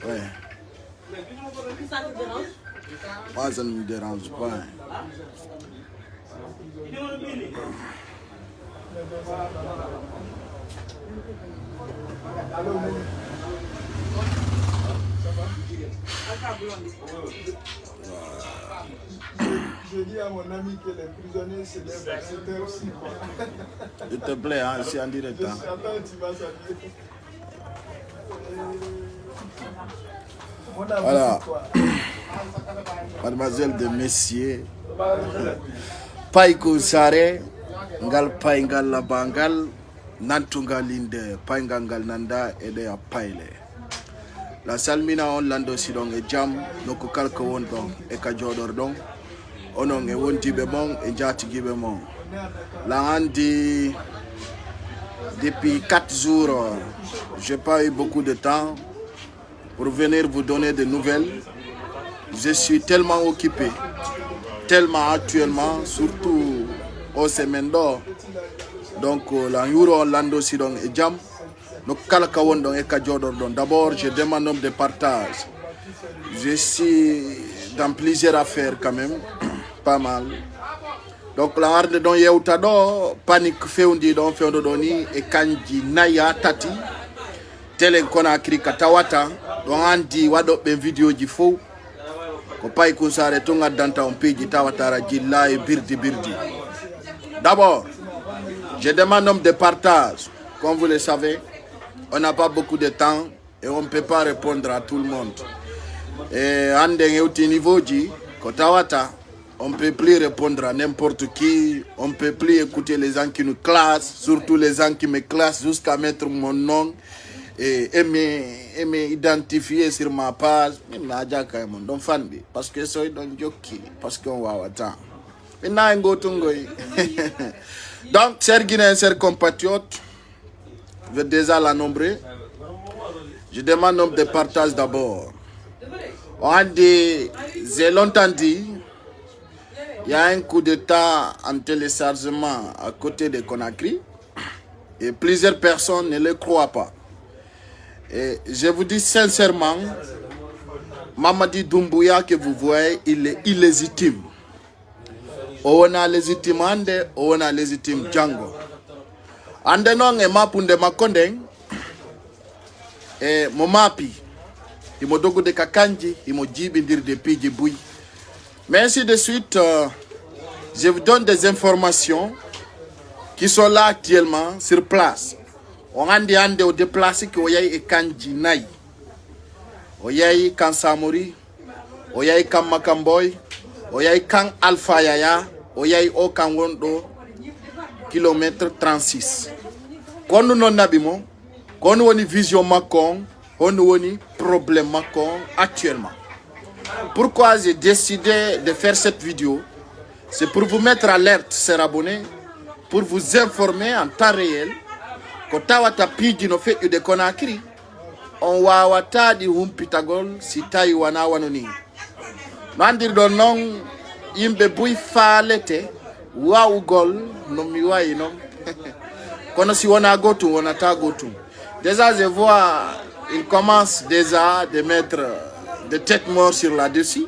Ouais. Ça te dérange? Moi, ça ne me dérange pas. Je dis à mon ami que les prisonniers se lèvent à 7 heures aussi. S'il te plaît, hein, c'est en direct. Hein. Tu vas saluer. Voilà. Mademoiselle de messieurs. Paiku sare. Ngal paingal la bangal. Nantungalinde. Paingangal nanda ede a paile. La salmina on lando sidong e jam. Noko kalko won don. E ka jodor don. Onon e wonti be mon. E jati gibe mon. La andi. Depuis 4 jours, je n'ai pas eu beaucoup de temps pour venir vous donner des nouvelles. Je suis tellement occupé, tellement actuellement, surtout au semaine d'or. Donc, la Euro Orlando Sidong et Jam, nous kalakawon et kajodor. D'abord, je demande un nombre de partage. Je suis dans plusieurs affaires quand même, pas mal. Donc la harde don yewta do panique fewndi don fewdo doni e kanji naya tati telen Conakry katawata don andi wado be video ji fo ko pay ko sare to ngaddanta on peji tawatara jilla e birdi. D'abord, je demande un nombre de partage. Comme vous le savez, on n'a pas beaucoup de temps et on ne peut pas répondre à tout le monde. Et ande ngeuti niveau ji ko tawata on ne peut plus répondre à n'importe qui. On ne peut plus écouter les gens qui nous classent, surtout les gens qui me classent jusqu'à mettre mon nom et me identifier sur ma page. Parce que c'est un jockey, parce qu'on va attendre. Donc, chers Guinéens, chers compatriotes, je vais déjà la nombrer. Je demande nombre de partage d'abord. On dit, j'ai longtemps dit, il y a un coup d'état en téléchargement à côté de Conakry et plusieurs personnes ne le croient pas. Et je vous dis sincèrement, Mamadi Doumbouya que vous voyez, il est illégitime. On a légitime Ande, on a légitime Django. Ande non e mapunde makondeng e momapi. Imo dogo de kakanji, imo jibi ndir de piji bouy. Mais ainsi de suite, je vous donne des informations qui sont là actuellement sur place. On a dit au déplacé que Oyaï et Kanji Naï, Oyaï Kan Samori, Oyaï Kan Makamboy, Oyaï Kan Alpha Yaya, Oyaï O Kan Wondo, kilomètre 36. Quand nous n'en avons quand nous avons une vision Macron, on a un problème Macron actuellement. Pourquoi j'ai décidé de faire cette vidéo? C'est pour vous mettre alerte, chers abonnés, pour vous informer en temps réel que Tawata Pidji no fait de Conakry, on wawata di Pythagore si Taïwana wanoni. Mandir don non imbe bui falete wa ugol no miwa ino. Kono si wana gotu wana ta gotu. Déjà je vois il commence déjà de mettre des têtes mortes sur là-dessus.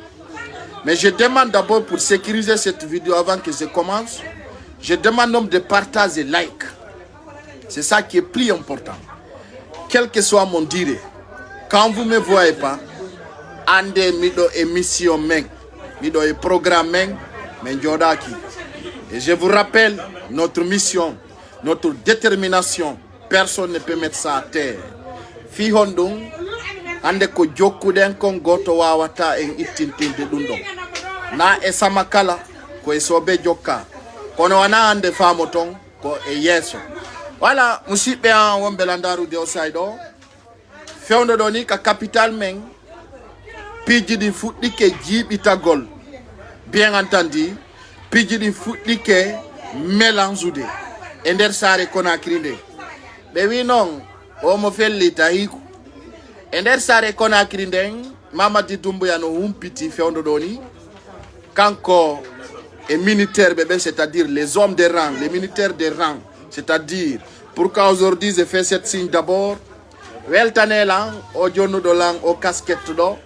Mais je demande d'abord pour sécuriser cette vidéo avant que je commence, je demande nombre de partages et likes. C'est ça qui est plus important. Quel que soit mon dire, quand vous ne me voyez pas, ande mido émission men, mido programme men jodaki. Et je vous rappelle notre mission, notre détermination. Personne ne peut mettre ça à terre. Fi hondung ande ko jokuden kon goto wawata en ittintinde dum don na e samakala ko e sobe jokka kono wana ande famoton ko e yeso voilà musibe an wombe landaru de osaido fewndo do ni ka capital men piji di fuddike jibitagol bien entendu piji di fuddike mélange e nder sare Conakry nde be wi non o mo fellita hiku et der sare Conakry ndeng Mamadi Doumbouya no humpiti fewndo doni kanko et militaire bébé, c'est-à-dire les hommes de rang, les militaires de rang, c'est-à-dire pourquoi aujourd'hui j'ai fait cette signe d'abord weltanelang o jonnuɗo lang o casquette ɗo,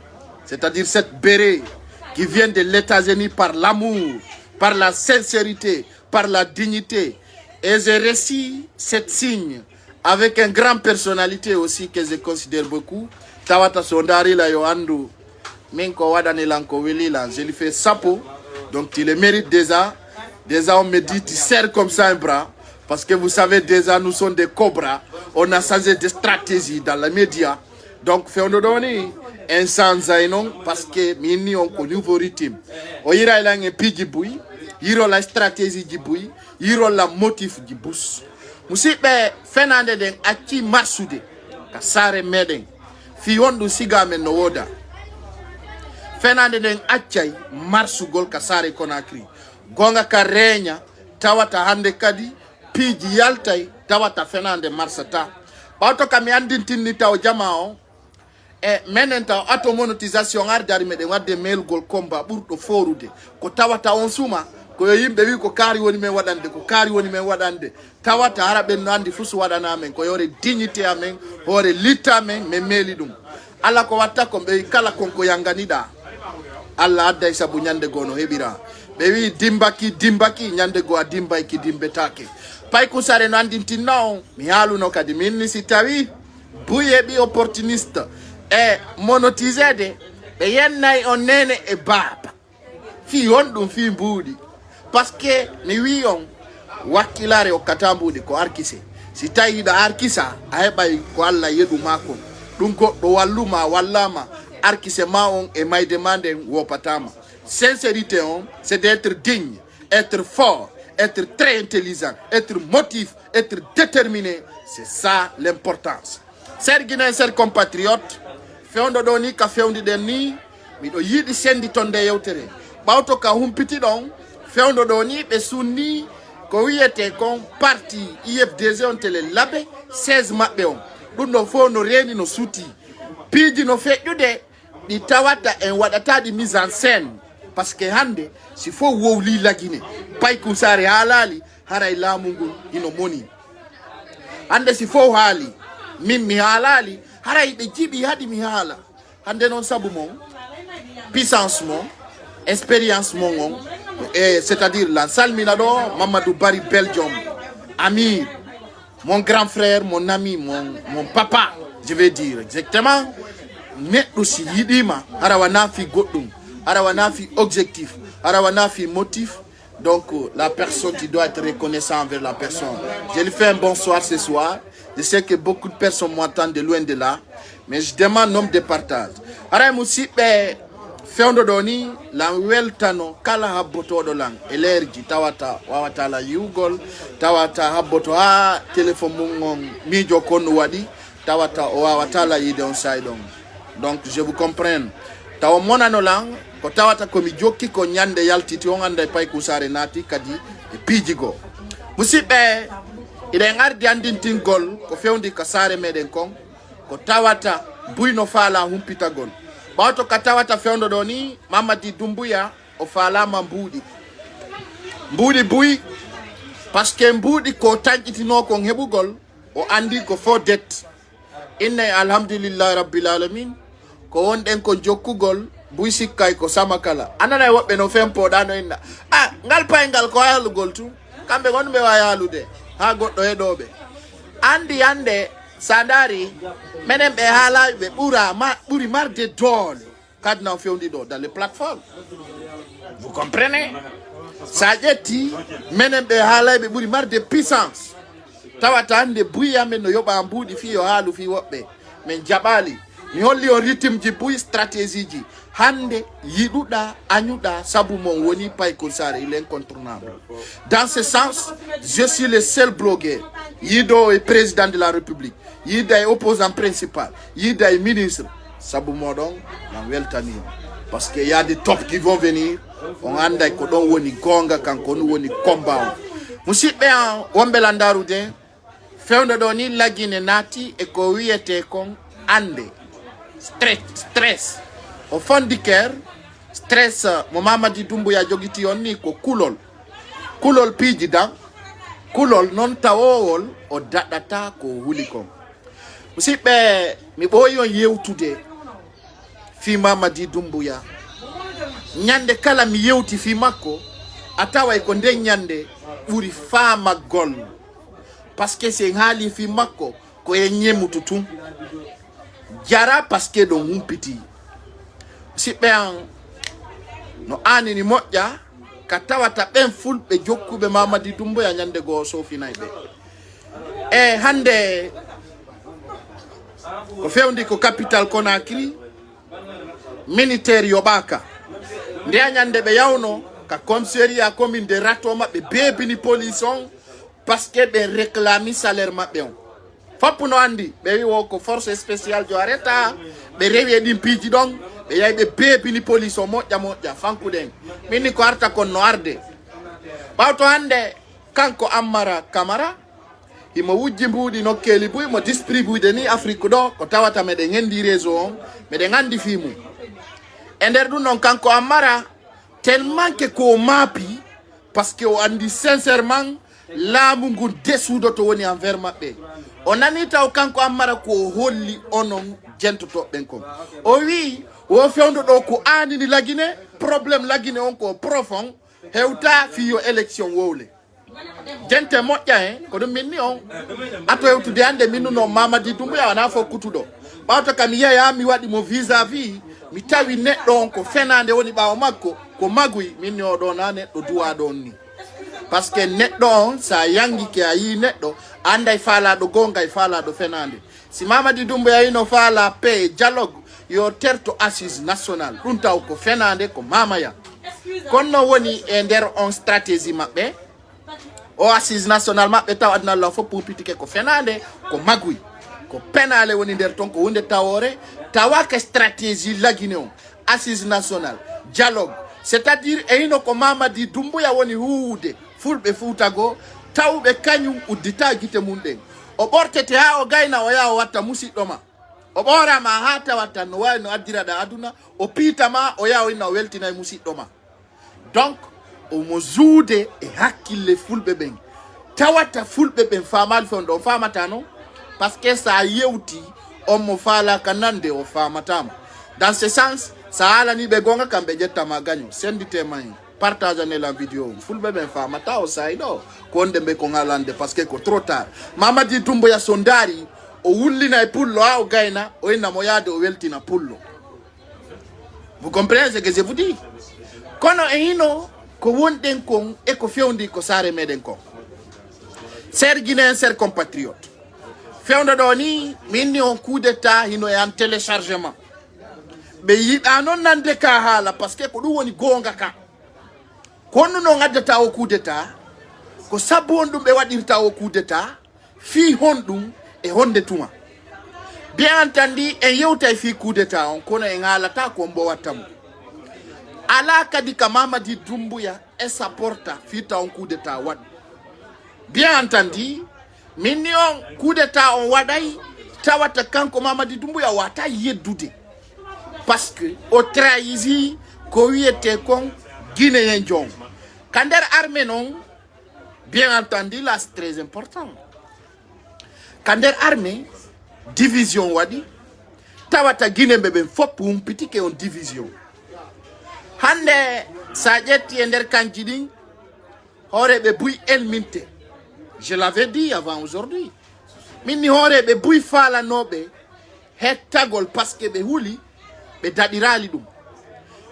c'est-à-dire cette béret qui vient de l'États-Unis par l'amour, par la sincérité, par la dignité. Et j'ai reçu cette signe avec une grande personnalité aussi que je considère beaucoup. Tawata sondari la yo andu minko wadani lanko wili lan, je lui fais sapo, donc tu le mérites déjà. Déjà on me dit tu serres comme ça un bras, parce que vous savez déjà nous sommes des cobras, on a changé de stratégie dans les médias. Donc fait on donne un sans non parce que mini on connaît nouveau rythme. O ira ilang e pigi bui, iro la stratégie du bui, iro la motif du bus. Musibe fenande den aki marsude ka sare meden fi wondu siga men no woda. Fenande den achay marsugol ka sare Conakry. Gonga ka renya tawata hande kadi piji yaltay tawata fenande marsata. Bauto kam yandintin ni taw jamao e menen taw automonétisation ardari meden wadde mail gol combat burdo forude ko tawata on suma ko yimbe wi ko kaari woni men wadande ko kaari woni men wadande tawata harabe no andi fusu wadana men ko yore dignité amen hore litta men me meli dum alla ko watta ko be kala konko yanganida alla adda isabu nyande gono hebira be wi dimbaki nyande go adimba ki dimbetake pay ko sare no andi tinno mi halu no kadi minni si tawi buye bi opportuniste e monétisé be yennay on nene e baba fi hondum fi mbudi parce que mi wi on wakilare o katambude ko arkise si tawi da arkisa a hebay ko alla yedu mako dum goddo walluma wallama arkise ma on e may demande wopatama. Sincérité on c'est d'être digne, être fort, être très intelligent, être motif, être déterminé, c'est ça l'importance. Ser Guinéen, ser compatriote fewndo do ni ka fewndi den ni mi do yidi sendi tonde yewtere bawto ka humpiti don fewndo do ni be sunni ko wiyete kon parti IFDG on tele labe 16 mabbe on dum do fo no reni no suti piji no fejjude di tawata en wadata di mise en scène parce que hande si fo wowli lagine pay ku sare halali haray lamungu ino moni hande si fo hali min mi halali haray be jibi hadi mi hala hande non sabu mon puissance mon expérience mon c'est-à-dire la salminado Mamadou Bari Belgium Amir mon grand frère mon ami mon papa je vais dire exactement neddo si yidima arawana fi goddum arawana fi objectif arawana fi motif. Donc la personne qui doit être reconnaissant envers la personne. Je lui fais un bonsoir ce soir. Je sais que beaucoup de personnes m'entendent de loin de là, mais je demande nombre de partage. Ara musibe fewndo doni la weltano kala habboto do lang elerji tawata wawata la yugol tawata habboto ha téléphone mon mijo kon wadi tawata wawata la yide on side on. Donc je vous comprends. Taw monano lang ko tawata ko mi jokki ko nyande yaltiti on anda pay ku sare nati kadi e pijigo musibe ide ngardi andintin gol ko fewndi ka sare meden kon ko tawata buyno fala humpita gol bawto ka tawata fewndo do ni Mamadi Doumbouya o fala mbudi buy parce que mbudi ko tanjitino ko hebugol o andi ko fo det inna alhamdulillah rabbil alamin ko wonden ko jokkugol buy sikkay ko samakala anana wobbe no fempo dano inna ngal payngal ko yalugol tu kambe gon be wayalude ha goddo hedobe andi ande sandari menen be hala be buri marde dol kadna fewndi do dans les plateformes. Vous comprenez ça jetti menen be hala be buri marde puissance tawata ande buya men no yoba mbudi fi yo halu fi wobbe men jabali mi holli o rythme ji buy stratégie ji hande yiduda anyuda sabu mon woni pay ko sare il est incontournable. Dans ce sens je suis le seul blogueur yido est président de la République yida est opposant principal yida est ministre sabu modon na weltani parce que y a des tops qui vont venir on anda ko don woni gonga kanko woni combat musibe en wombe landarude fewndo do ni lagine nati e ko wiyete kon ande stress au fond du cœur stress mo Mamadi Doumbouya jogiti on ni ko kulol piji dan kulol non tawol o dadata ko huli kon musidɓe mi ɓooyi on yewtude fi Mamadi Doumbouya ñande kala mi yewti fi makko a taway ko nden ñande ɓuri faamagol parce que c'est haali fi makko ko e ñemutu tun jara parce que ɗo humpiti musidɓe an no anini moƴƴa ka tawata ɓen fulɓe jokkuɓe Mamadi Doumbouya ñande goo sofinay ɓe e hande ko fewndi ko capital Conakry militaire yoɓaka nde ñande ɓe yawno ka commissariat commune de rato maɓɓe beebini police on parce que ɓe réclami salaire maɓɓe on foppu no andi ɓe wi wo ko force spéciale jo arrêta ɓe rewi e ɗin piiji ɗon ɓe yahi ɓe beebini police o moƴƴa moƴƴa fankuɗen minni ko arta kon no arde ɓawto hande kanko Ammara Camara imo wujji mbuuɗi nokkeli buy mo distribuide ni Afrique ɗo ko tawata meɗen hendi réseau on meɗen andi fimu e nder ɗum noon kanko Ammara tellement que ko maapi parce que o andi sincèrement laamu ngu desuudoto woni envers maɓɓe o nani taw kanko Ammara ko holli onon jentotoɓɓen kon o wi wo fewndo ɗo ko anini lagine probléme lagine on ko profond hewta fiyo élection wowle jente moƴƴa hen ko ɗum minni on ato hewtude hande minnu noon Mamadi Doumbouya wona fof kutuɗo ɓawta kam mi yeeya mi waɗi mo vis-à-vis mi tawi neɗɗo on ko fenade woni ɓawo makko ko maguy minni o ɗo na neɗɗo duwaɗo on ni par ce que neɗɗo on sa yangike a yi neɗɗo anda e faalaɗo gonga e faalaɗo fenade si Mamadi Doumbouya yino faala paix dialogue yo terto assise national ɗum taw ko fenade ko mamaya kono woni e nder on stratégie maɓɓe o assise national maɓɓe taw aduna Allah fof pumpitike ko fenade ko maguy ko penale woni nder ton ko hunde tawore tawaka stratégie lagine on assise national dialogue c'est à dire e hino ko Mamadi Doumbouya woni huude fulɓe fuutago tawɓe kañum uddita gite mum ɗen o ɓortete ha o gayna o yaha o watta musidɗo ma o ɓorama ha tawatta no wawi no addiraɗa aduna o piitama o yaha o inna o weltina e musidɗo ma donc omo juude e hakkille fulɓe ɓen tawata fulɓe ɓen famali fewndo o famata non parce que sa yewti on mo faalaka nande o famatama dans ce sens sa haalani ɓe gonga kamɓe ƴettama gaño senditema hen partage anela vidéo fulɓe ɓen famata o sayi ɗo ko wonde ɓe ko ngalande par ce que ko trop tard Mamadi Doumbouya so daari o wullina e pullo ha o gayna o inna mo yaade o weltina pullo vous comprenez ce que je vous dis kono e hino ko wonɗen kon e ko fewndi ko saare meɗen kon ser guinéen ser compatriote fewndo ɗo ni minni on coup d'état hino e an téléchargement ɓe yiɗa noon nande ka haala par ce que ko ɗum woni gonga ka konno no gaddata o coup d'état ko sabu on ɗum ɓe waɗirta o coup d'état fi honɗum e honde tuma bien entendu en yewtay fi coup d'état on kono en haalata ko mbo wattamo ala kadi ka Mamadi Doumbouya e sapporta fita on coup d'état waɗ bien entendu minni on coup d'état on waɗay tawata kanko Mamadi Doumbouya wata yeddude parce que o trahisi ko wiyete kon guinéen jom ka nder armée non bien entendu là c'est très important ka nder armée division waɗi tawata guiné ɓe ɓen fopp humpitike on division hande sa ƴetti e nder kanji ɗin hooreɓe buy elminte je l'avais dit avant aujourd'hui minni hooreɓe buy faalanoɓe hettagol par ce que ɓe huuli ɓe daɗirali ɗum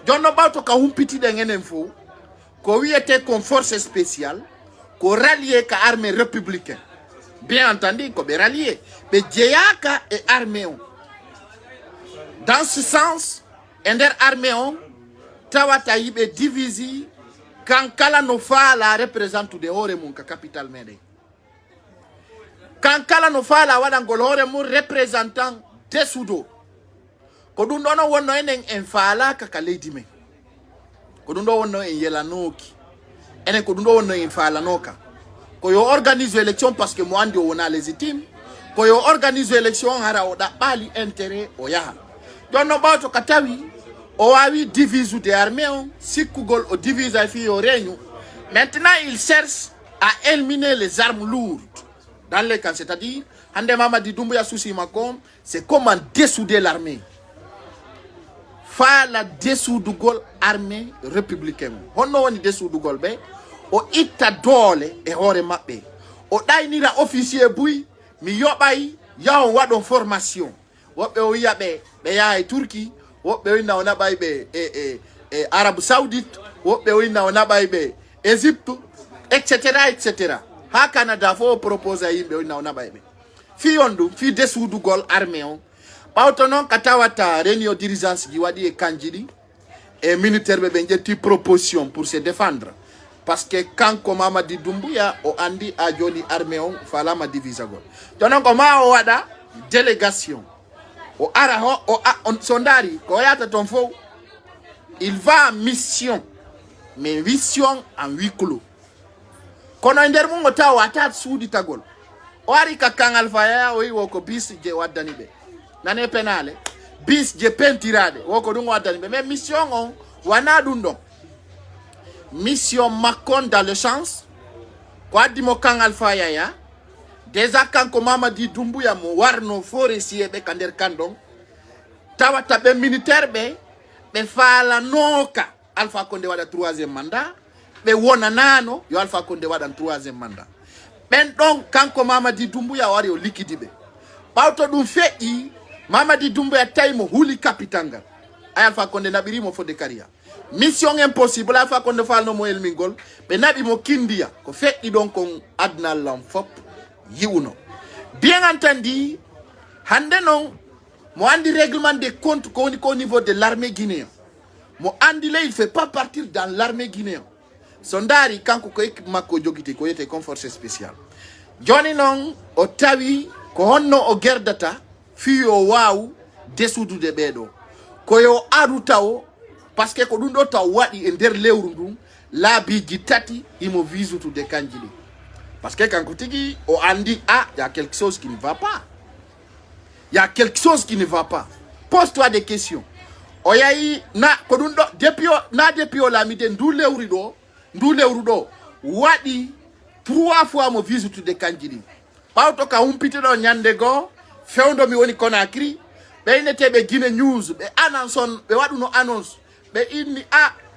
jonno ɓawto ka humpitiɗen enen fo ko wiyete kon force spéciale ko rallié ka armée républicaine bien entendu ko ɓe rallié ɓe jeyaka e armée on dans ce sens e nder armée on tawata yiɓe divisi kan kala no faala représentude hoore mum ka capital meɗen kan kala no faala waɗangol hoore mum représentant desudo ko ɗum ɗo no wonno enen en faalaka ka leydi men ko ɗum ɗo wonno en yelanoki enen ko ɗum ɗo wonno en faalanoka ko yo organise élection parce que mo andi o wona légitime ko yo organise élection hara o ɗaɓɓali intérêt o yaha jonno ɓawto ka tawi o wawi divise de armée on sikkugol o divise ay fi o réunion maintenant il cherche à éliminer les armes lourdes dans les camps c'est-à-dire Hande Mamadi Doumbouya souci makom, c'est comment dessouder l'armée. Fa la dessoudugol armée républicaine. Honno woni dessoudugol be o itta dole e hore mabbe. O daynira officier buy mi yobay yaw wadon formation. Wobbe o wiya be yahay Turki, wobbe winna o nabay be Arabie Saoudite, wobbe winna o nabay be Egypte, etc etc. Ha Canada fo propose yimbe winna o nabay be. Fi yondu fi dessoudugol armée on. Pauto non katawata réunion dirigeance qui wadi e kanjidi et militaire be benjeti proposition pour se défendre parce que quand Mamadi Doumbouya o andi a joni armée on fala ma divisa gol tonon ko ma o wada délégation o ara ho on sondari ko yata ton fo il va en mission mais mission en huis clos kono nder mo taw atat soudi tagol o ari ka kangal faya o yiwo ko bis je wadani be nane penale bis je pentirade woko dum wadani mais mission on wana dundo mission makon dans le sens quoi di mo kangal faya ya déjà quand Mamadi Doumbouya mo warno forestier be kander kandon tawata be militaire be fala noka Alpha Condé wada 3e mandat be wona nano yo Alpha Condé wada 3e mandat ben donc quand Mamadi Doumbouya wari o liquide be bawto dum fe'i Mamadi Doumbouya taymo huli kapitanga ay Alpha Condé nabiri mo fode carrière mission impossible Alpha Condé falno mo elmingol be nabi mo kindia ko fe'i donc on adna lam fop yiwno bien entendu hande non mo andi règlement des comptes qu'au niveau de l'armée guinéenne mo andi le il fait pas partir dans l'armée guinéenne sondari kanko ko makko jogite ko yete comme force spéciale joni non o tawi ko honno o gerdata fiyo waw dessudude bedo ko yo adu taw parce que ko dum do taw wadi e der lewru dum laabiji tati imo visutude kanjili parce que kanko tigi o andi il y a quelque chose qui ne va pas. Il y a quelque chose qui ne va pas. Pose-toi des questions. Oyayi na kodundo depuis o lamide ndu lewru do wadi 3 fois mo visite de kanjili. Pawto ka humpite do nyande go fewndo mi woni Conakry be inetebe Guinée News be annonce be waduno annonce be inni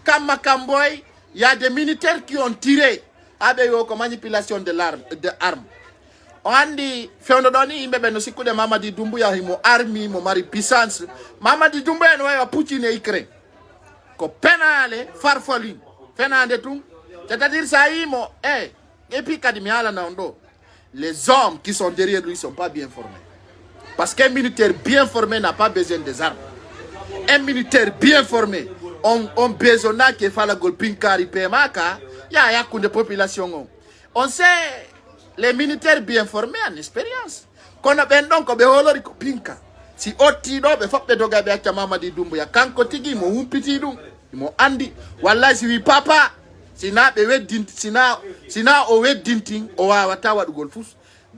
kama kamboy il y a des militaires qui ont tiré avec une manipulation de l'arme. On andi fewndo doni imbe no sikude Mamadi Doumbouya himo army mo mari puissance Mamadi Doumbouya no wa Poutine ikre ko penale farfoli fenande tum c'est-à-dire ça imo et puis kadimi ala na ndo les hommes qui sont derrière lui sont pas bien formés parce qu'un militaire bien formé n'a pas besoin des armes. Un militaire bien formé on besoin que fala golpinkari pemaka ya kunde population on sait les militaires bien formés en expérience kono ben donc be holori ko pinka si otti do be fobbe doga be acca Mamadi Doumbouya kanko tigi mo humpiti dum mo andi wallahi si wi papa sina be weddinti sina o weddinting o wawata wadugol fus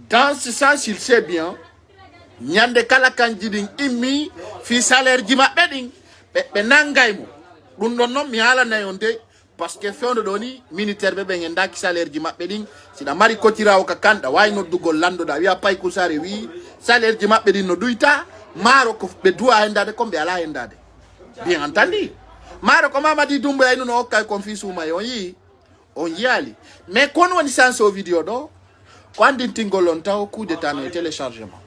dans ce sens il sait bien nyande kala kanjidin immi fi salaire jima bedin be nangay mo dum don non mi hala na yonde parce que fewndo doni militaire be ngenda ki salaire ji mabbe din sina mari kotirawo ka kanda wayno dugol lando da wi'a pay ko sare wi salaire ji mabbe din no duita maro ko be duwa hendade ko be ala hendade bien entendu maro ko Mamadi Doumbouya no okkay confis uma on yali mais kon woni sans au vidéo do ko andi tingolon taw coup d'état no téléchargement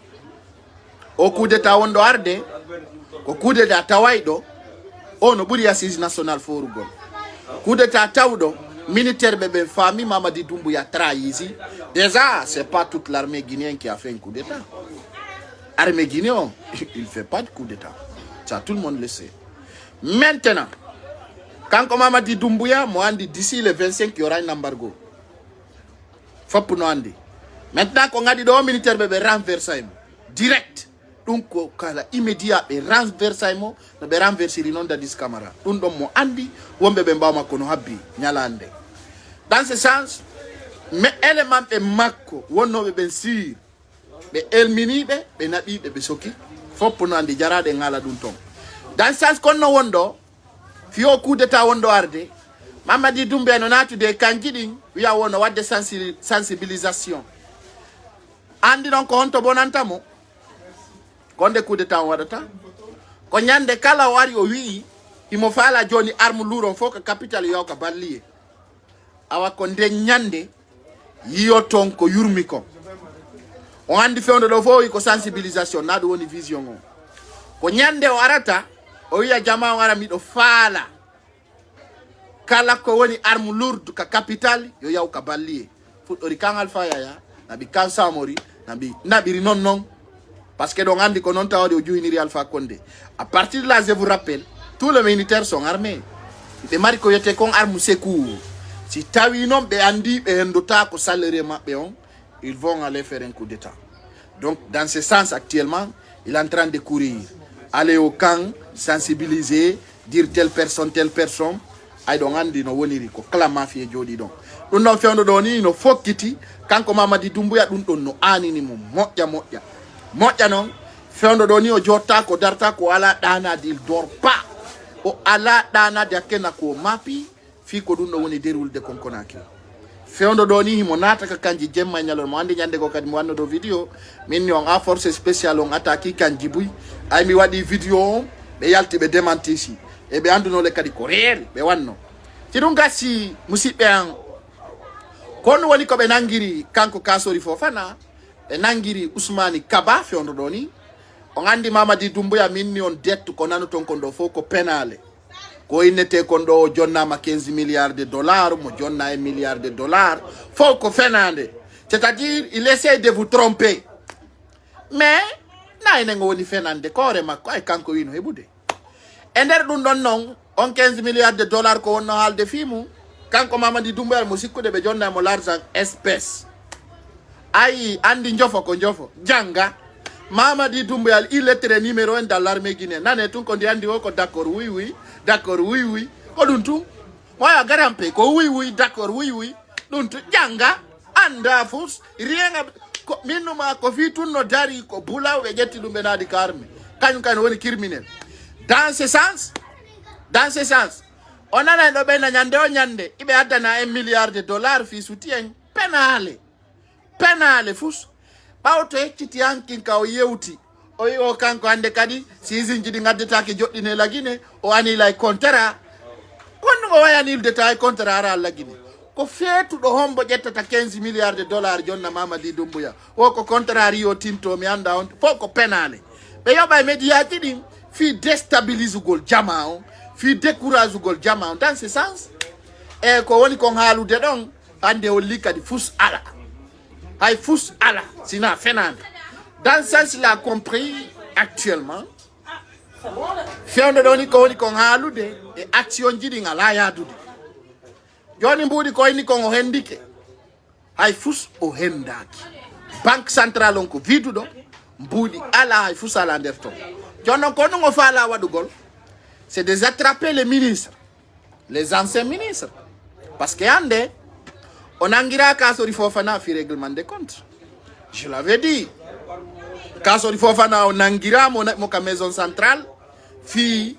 au coup d'état wondo arde ko coup d'état tawaydo ono buri assise national forugol coup d'état tawdo militaire bébé famille Mamadi Doumbouya trahi. Déjà c'est pas toute l'armée guinéenne qui a fait un coup d'état. Armée guinéenne il fait pas de coup d'état, ça tout le monde le sait. Maintenant quand Mamadi Doumbouya mo andi d'ici le 25 il y aura un embargo faut pour nous andi. Maintenant qu'on a dit do militaire bébé renverser direct donc kala immédiat be renverser mo be renverser non da dis camara dum dom mo andi wombe be mbama kono habbi nyalande. Dans ce sens mais élément be makko wonno be ben sir be elmini be nabi be soki fop no andi jarade ngala dum ton. Dans ce sens konno wondo fio coup d'état wondo arde Mamadi Doumbouya no natu de kanjidin wiya wono wadde sensibilisation andi non ko honto bonantamo konde coup d'état wadata ko nyande kala wari o wi imo fala joni arme lourd fo ka capital yo ka ballié awa ko de nyande yiyo ton ko yurmi ko on andi fewndo do fo ko sensibilisation na do woni vision on ko nyande o arata o wiya jama wara mi do fala kala ko woni arme lourde ka capital yo yaw ka ballié fudori kangal faya nabi kan samori nabi non parce que donc andi ko non tawde o juiniri Alpha Condé à partir de là je vous rappelle tous les militaires sont armés be mari ko yete kon arme secours si tawi non be andi be endota ko salaire mabbe on ils vont aller faire un coup d'état donc dans ce sens actuellement il est en train de courir aller au camp sensibiliser dire telle personne ay don andi no woniri ko kala mafia jodi don dun non fewndo do ni no fokkiti kanko Mamadi Doumbouya dun don no anini mo moƴƴa non fewndo do ni o jotta ko darta ko ala dana dil dor pas o ala dana de akena ko mapi fi ko dun no woni derulde konkonaki fewndo do ni mo nata ka kanji jemma nyalon mo andi nyande ko kadi mo wanno do video min on a force spéciale on attaque kanji buy ay mi wadi video be yalti be démentisi e be anduno le kadi ko réel be wanno ci dum gassi musibbe an kono woni ko be nangiri kanko Kassory Fofana be nangiri Ousmane Kaba fewndo do ni on andi Mamadi Doumbouya minni on dettu ko nanu ton kondo fo ko penale ko inete kondo jonnama 15 milliards de dollars mo jonna 1 milliard de dollars fo ko fenande c'est-à-dire il essaie de vous tromper mais nayne ngoni fenande kore makko ay kanko wino hebude ender dun don non on 15 milliards de dollars ko wonno halde fimu kanko Mamadi Doumbouya mo sikkude be jonna mo l'argent espèce ay andi njofo ko njofo janga Mamadi Doumbouya illettré numéro 1 dans l'armée guinéenne nane tun ko ndi andi ko d'accord oui ko dun tu waya garampe ko oui d'accord oui dun tu janga anda fus rienga ko minuma ko fi tun no dari ko bulaw e jetti dum be nadi karmi kan woni criminel dans ce sens on a no be na nyande o nyande ibe adana 1 milliard de dollars fi soutien penale fus bawto ekkiti ankin ka o yewti o yi o kanko ande kadi season jidi ngaddetake joddine lagine o ani lay contrat wonno o wayani il détail contrat ara lagine ko feetu do hombo jettata 15 milliards de dollars jonna Mamadi Doumbouya o ko contrat Rio Tinto mi anda on fo ko penale be yoba e media tidi fi déstabilise gol jama on fi décourage gol jama on dans ce sens e ko woni ko haalude don ande o likadi fus ala ay fus ala sina fenande dans ce sens il a compris actuellement fewndo doni ko woni ko haalude e action jidi ngala yadude joni mbudi ko ni ko hendike hay fus o hendaki banque centrale on ko vidudo mbudi ala hay fus ala nder to jonon ko no faala wadugol c'est de attraper les ministres les anciens ministres parce que ande on angira Kassory Fofana fi règlement des comptes je l'avais dit Kassory Fofana on angira mo ka maison centrale fi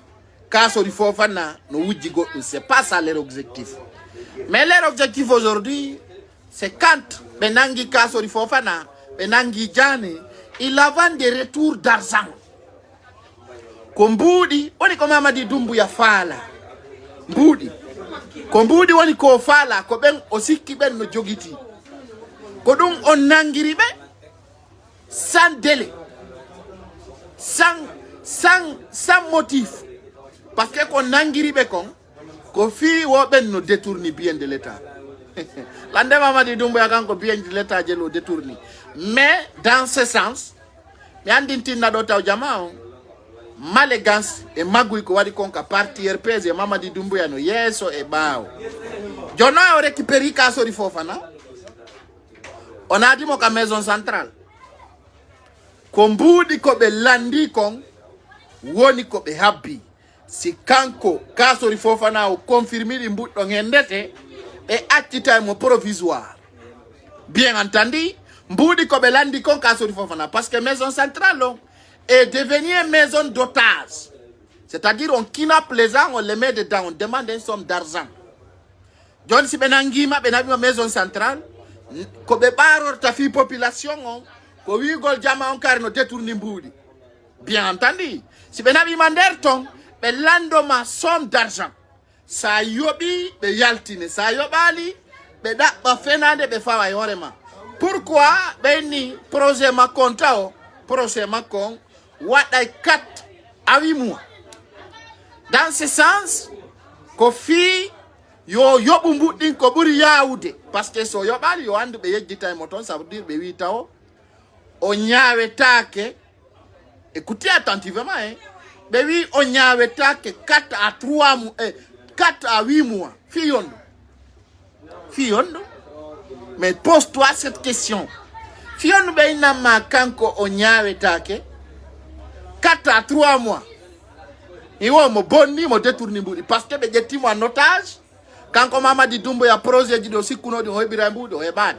Kassory Fofana no wujjigo c'est pas ça leur objectif mais leur objectif aujourd'hui c'est quand benangi Kassory Fofana benangi Jane il avant des retours d'argent ko mbudi woni ko Mamadi Doumbouya fala mbudi ko mbudi woni ko fala ko ben o sikki ben no jogiti ko dum on nangiri be sans délai sans motif parce que ko nangiri be kon ko fi wo ben no détourni bien de l'état lande Mamadi Doumbouya kanko bien de l'état je lo détourni mais dans ce sens mi andintina do taw jama malégance e magui ko wadi konka parti RPS e Mamadi Doumbouya no yeso e bawo jono o récupérer Kassory Fofana on a dit mo ka maison centrale ko mbudi ko be landi kon woni ko be habbi si kanko Kassory Fofana o confirmer mbuddo ngendete e accita mo provisoire bien entendu mbudi ko be landi kon Kassory Fofana parce que maison centrale est devenue une maison d'otages. C'est-à-dire, on kidnappe les gens, on les met dedans, on demande une somme d'argent. John si benangima benabi maison centrale, ko be baro ta fi population ko wigol jama on kari no détourni mbuudi. Bien entendu, si ben abi mander ton be lando ma somme d'argent sa yobi be yaltine sa yobali be dabba fenande be fawa yorema. Pourquoi ben ni projet ma kontao projet ma kon waday 4 à 8 mois. Dans ce sens ko fi yo yobu mbudin ko buri yawude parce que so yobali yo andu be yejjita mo ton ça veut dire be wi taw o nyaawe take. Écoutez attentivement, hein. Mais oui, on y avait que 4 à 3 mois, 4 à 8 mois. Fiondo. Mais pose-toi cette question. Fiondo, ben, n'a ma kanko on y avait 4 à 3 mois. Et on me bonni, me détourne. Parce que ben, j'ai en otage. Quand on m'a dit Dumbo ya projet dit aussi qu'on a dit Oebirambu, Oebad.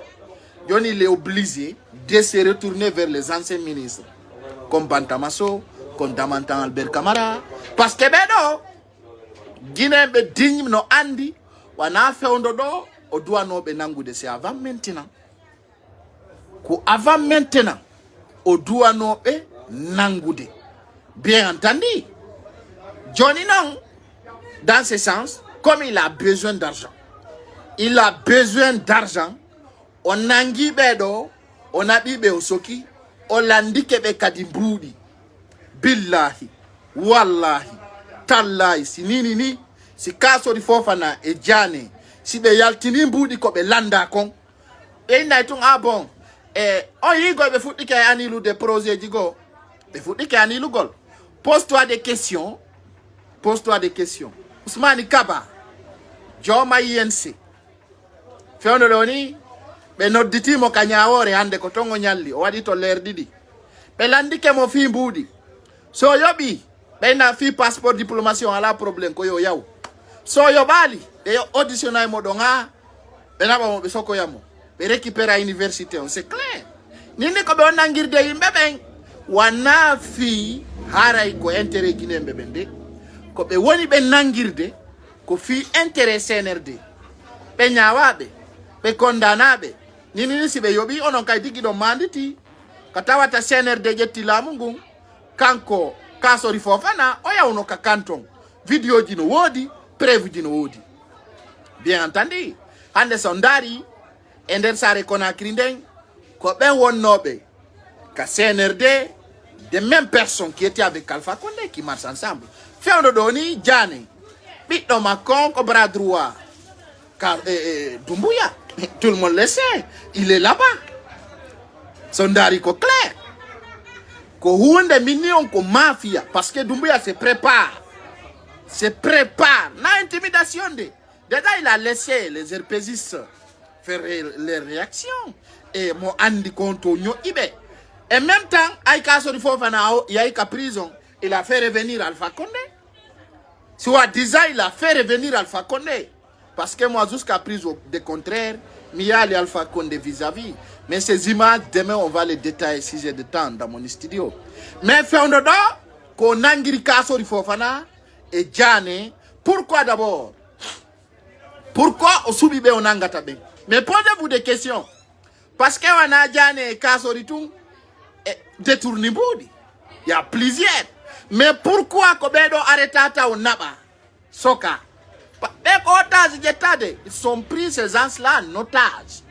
Johnny il est obligé de se retourner vers les anciens ministres. Comme Bantamaso, comme Damantan Albert Camara. Parce que Bedo, Guinée be digne no andi, wana fait on dodo, o doit no benangu de c'est avant maintenant. Ko avant maintenant, o doit no be nangude. Bien entendu, Johnny non, dans ce sens, comme il a besoin d'argent, on nangi bedo, on a bibe osoki, Olandike be kadimbrudi billahi wallahi tallahi si nini si kaso di fofana e jane si be yaltini mbudi ko be landa kon e naitung bon on yigo be futti kay anilu de projet digo be futti kay anilu gol pose-toi des questions Ousmane Kaba Joma INC feono doni be nodditi mo kanyawore hande ko tongo nyalli o wadi to ler didi be landike mo fi mbudi so yobi be na fi passeport diplomatie ala problème ko yo yaw so yobali be auditionnay mo donga be na ba mo be soko yamo be récupérer université on c'est clair nini ko be on nangirde yimbe ben wana fi haray ko intérêt guinéen be bende ko be woni be nangirde ko fi intérêt CNRD be nyawabe be kondanabe nini si be yobi onon kay digi do manditi katawata CNRD jetti lamungu kanko kasori fofana oya uno ka kanton video dino wodi preuve dino wodi bien entendu hande sondari ender sare Conakry nden ko be wonnobe ka CNRD des mêmes personnes qui étaient avec Alpha Condé qui marchent ensemble fewdo doni jane biddo makon ko bras droit car Doumbouya tout le monde le sait, il est là-bas. Sondari ko clair. Ko hunde mignon ko mafia parce que Doumbouya se prépare. Na intimidation de. Déjà il a laissé les RPGistes faire les réactions et mon andi konto nyo ibe. En même temps, Aïka Sori Fofana Yaïka prison, il a fait revenir Alpha Condé. Soit disant il a fait revenir Alpha Condé. Parce que moi, jusqu'à prise de contraire, il y a les Alpha Condé vis-à-vis. Mais ces images, demain, on va les détailler si j'ai de temps dans mon studio. Mais fait dodo, qu'on angiri kaso di Fofana et Djane. Pourquoi d'abord? Pourquoi au soubibe on angatabe? Mais posez-vous des questions. Parce que on a Djane et kaso di tout détourné boudi. Il y a plusieurs. Mais pourquoi Kobedo arrêtata au naba? Soka. Ils sont pris ces gens-là en otage.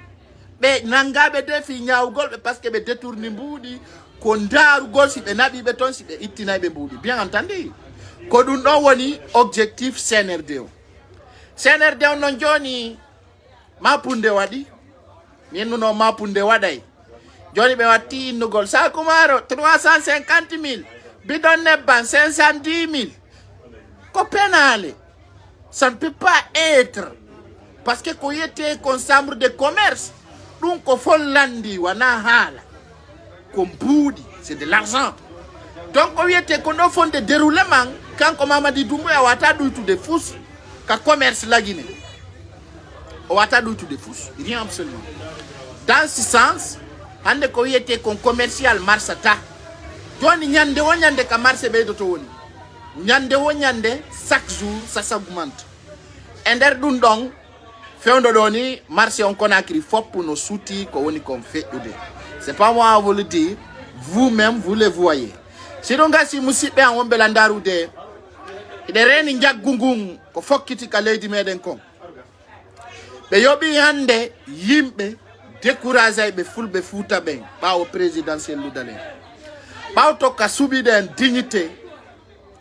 Mais nangabe defi nyaugol parce que be détourni mbudi kondaru gol si be nabi beton si be itina be mbudi. Bien entendu. Kodun no woni objectif CNRD. CNRD non joni mapunde wadi. Mienu no mapunde wadai. Joni be wati nugol sa kumaro 350 000. Bidon neban 510 000. Ko penale. Ça ne peut pas être. Parce que quand il était comme chambre de commerce, donc il faut l'andi, c'est de l'argent. Donc quand il était comme fond de déroulement, quand on m'a dit Doumbouya, on a tout de fous, quand commerce la Guinée. On a tout de fous, rien absolument. Dans ce sens, quand il était comme commercial Marsata, Johnny Nyande Wanyande Kamarse Beidotoni. Nyande wo nyande chaque jour ça s'augmente. Ender dundong feondo doni marché on Conakry fop pour nos soutis ko woni comme fait ode. C'est pas moi à vous le dire. Vous-même, vous le voyez. Si donc si musibe en wombelandaru de reni njaggungun ko fokkiti ka leydi meden kon. Be yobi hande yimbe découragé be fulbe futa ben ba au présidentiel ludalen. Ba to ka subide en dignité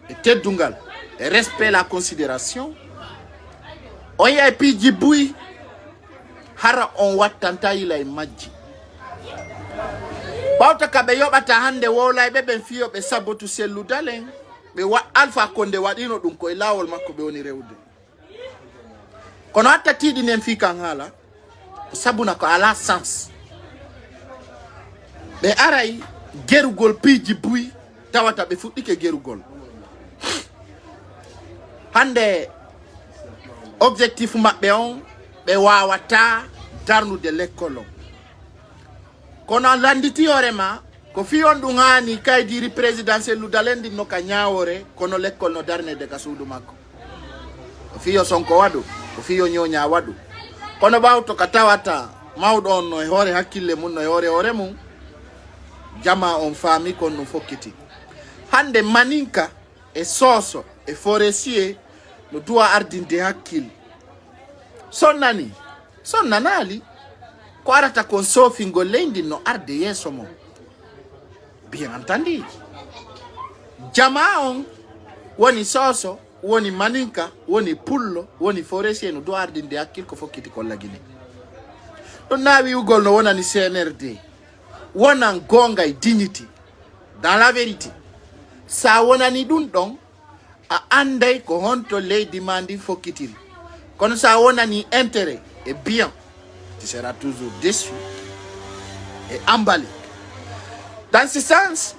et teddungal et respect la considération. On y a pi jibui hara on wattanta ila e majji. Bauta ka be yobata hande wola be ben fiyo be sabotu sellu dalen be wa Alpha Condé wadino dum ko lawol makko be woni rewde kono atta tidi nen fi kan hala sabuna ko ala sens be aray gerugol piji buy tawata be fuddike gerugol hande objectif mabbe on be wawata darnude l'école. Kono landiti orema ko fiyon du ngani kay diri présidentiel lu dalendi no ka nyaawore kono l'école no darne de kasudu makko ko fiyo sonko wadu ko fiyo nyonya wadu kono bawto katawata mawdon no hore hakkille mun no hore mun jama on fami kon no fokkiti hande maninka e soso e forestier no doit ardinde hakkil sonnanali ko arata kon sofingo lendi no arde yeso mo bien entendu jama on woni soso woni maninka woni pullo woni forestier no do ardinde hakkil ko fokkiti ko lagine don nawi ugol no wona ni CNRD wona gonga e dignity dans la vérité sa wona ni dun don a andai ko honto leydi mandi fokkitiri kono sa wona ni intérêt et bien tu seras toujours déçu et emballé. Dans ce sens,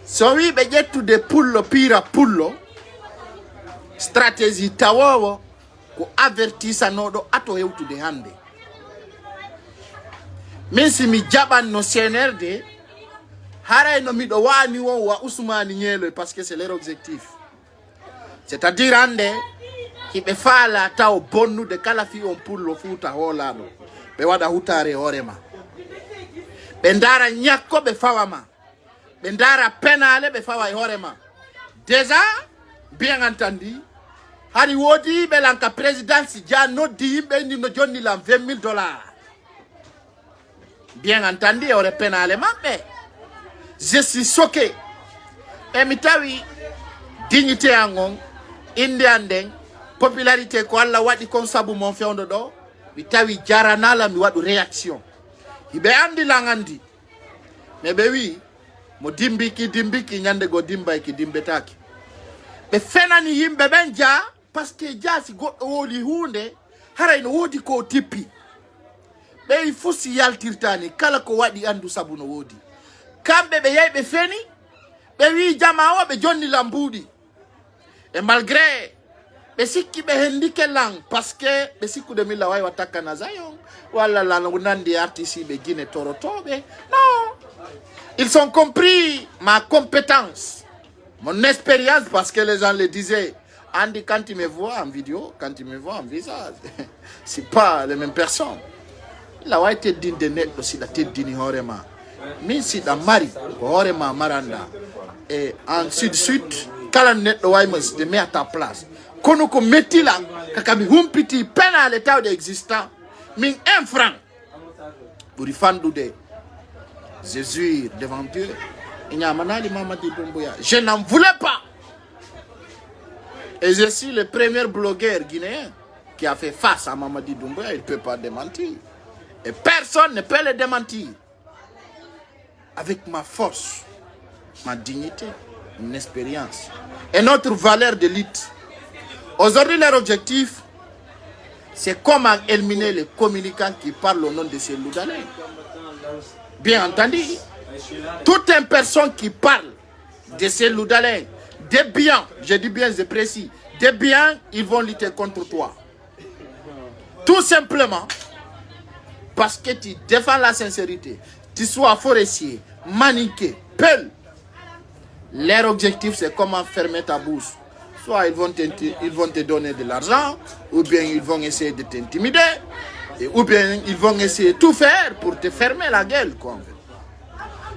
si on veut get de pullo pira pullo, stratégie tawawo ko avertisa nodo ato hewtu de hande. Min si mi jaban no CNRD, haray no mido wani won wa Ousmane Nielo parce que c'est leur objectif. C'est-à-dire hande ki be fala taw bonnu de kala fi on pullo futa holano. Be wada hutare horema be ndara nyakko be fawama be ndara penale be fawa horema déjà bien entendu hari wodi be lanka présidence ja noddi be ni no jonni la $20,000 bien entendu ore penale mabbe je suis choqué e mitawi dignité angon indianden popularité ko alla wadi kon sabu mon fewndo do mi tawi jaranala mi wadu réaction ibe andi langandi me be wi mo dimbiki nyande go dimba ki dimbetaki be fenani yimbe benja parce que jasi go woli hunde haray no wodi ko tippi be fusi yaltirtani kala ko wadi andu sabu no wodi kambe be yaybe feni be wi jama o be jonni lambudi et malgré be sikki be hendike lang parce que be sikku de mila way wataka na zayon wala la nandi artiste be gine torotobe non ils ont compris ma compétence mon expérience parce que les gens le disaient Andy quand il me voit en vidéo quand il me voit en visage c'est pas les mêmes personnes la way te din de net aussi la te dini horema min si da mari horema maranda et ensuite kala net do way mos de mettre à ta place kono ko metila kakami humpiti pena l'état existant min 1 franc pour fandu de Jésus devant Dieu Manali Mamadi Doumbouya je n'en voulais pas et je suis le premier blogueur guinéen qui a fait face à Mamadi Doumbouya. Il ne peut pas démentir et personne ne peut le démentir avec ma force, ma dignité, mon expérience et notre valeur d'élite. Aujourd'hui, leur objectif, c'est comment éliminer les communicants qui parlent au nom de ces Loudalais. Bien entendu, toute une personne qui parle de ces Loudalais, des biens, je dis bien, c'est précis, des biens, ils vont lutter contre toi. Tout simplement parce que tu défends la sincérité, tu sois forestier, maniqué, pelle. Leur objectif, c'est comment fermer ta bouche. Soit ils vont te donner de l'argent, ou bien ils vont essayer de t'intimider, ou bien ils vont essayer de tout faire pour te fermer la gueule, quoi.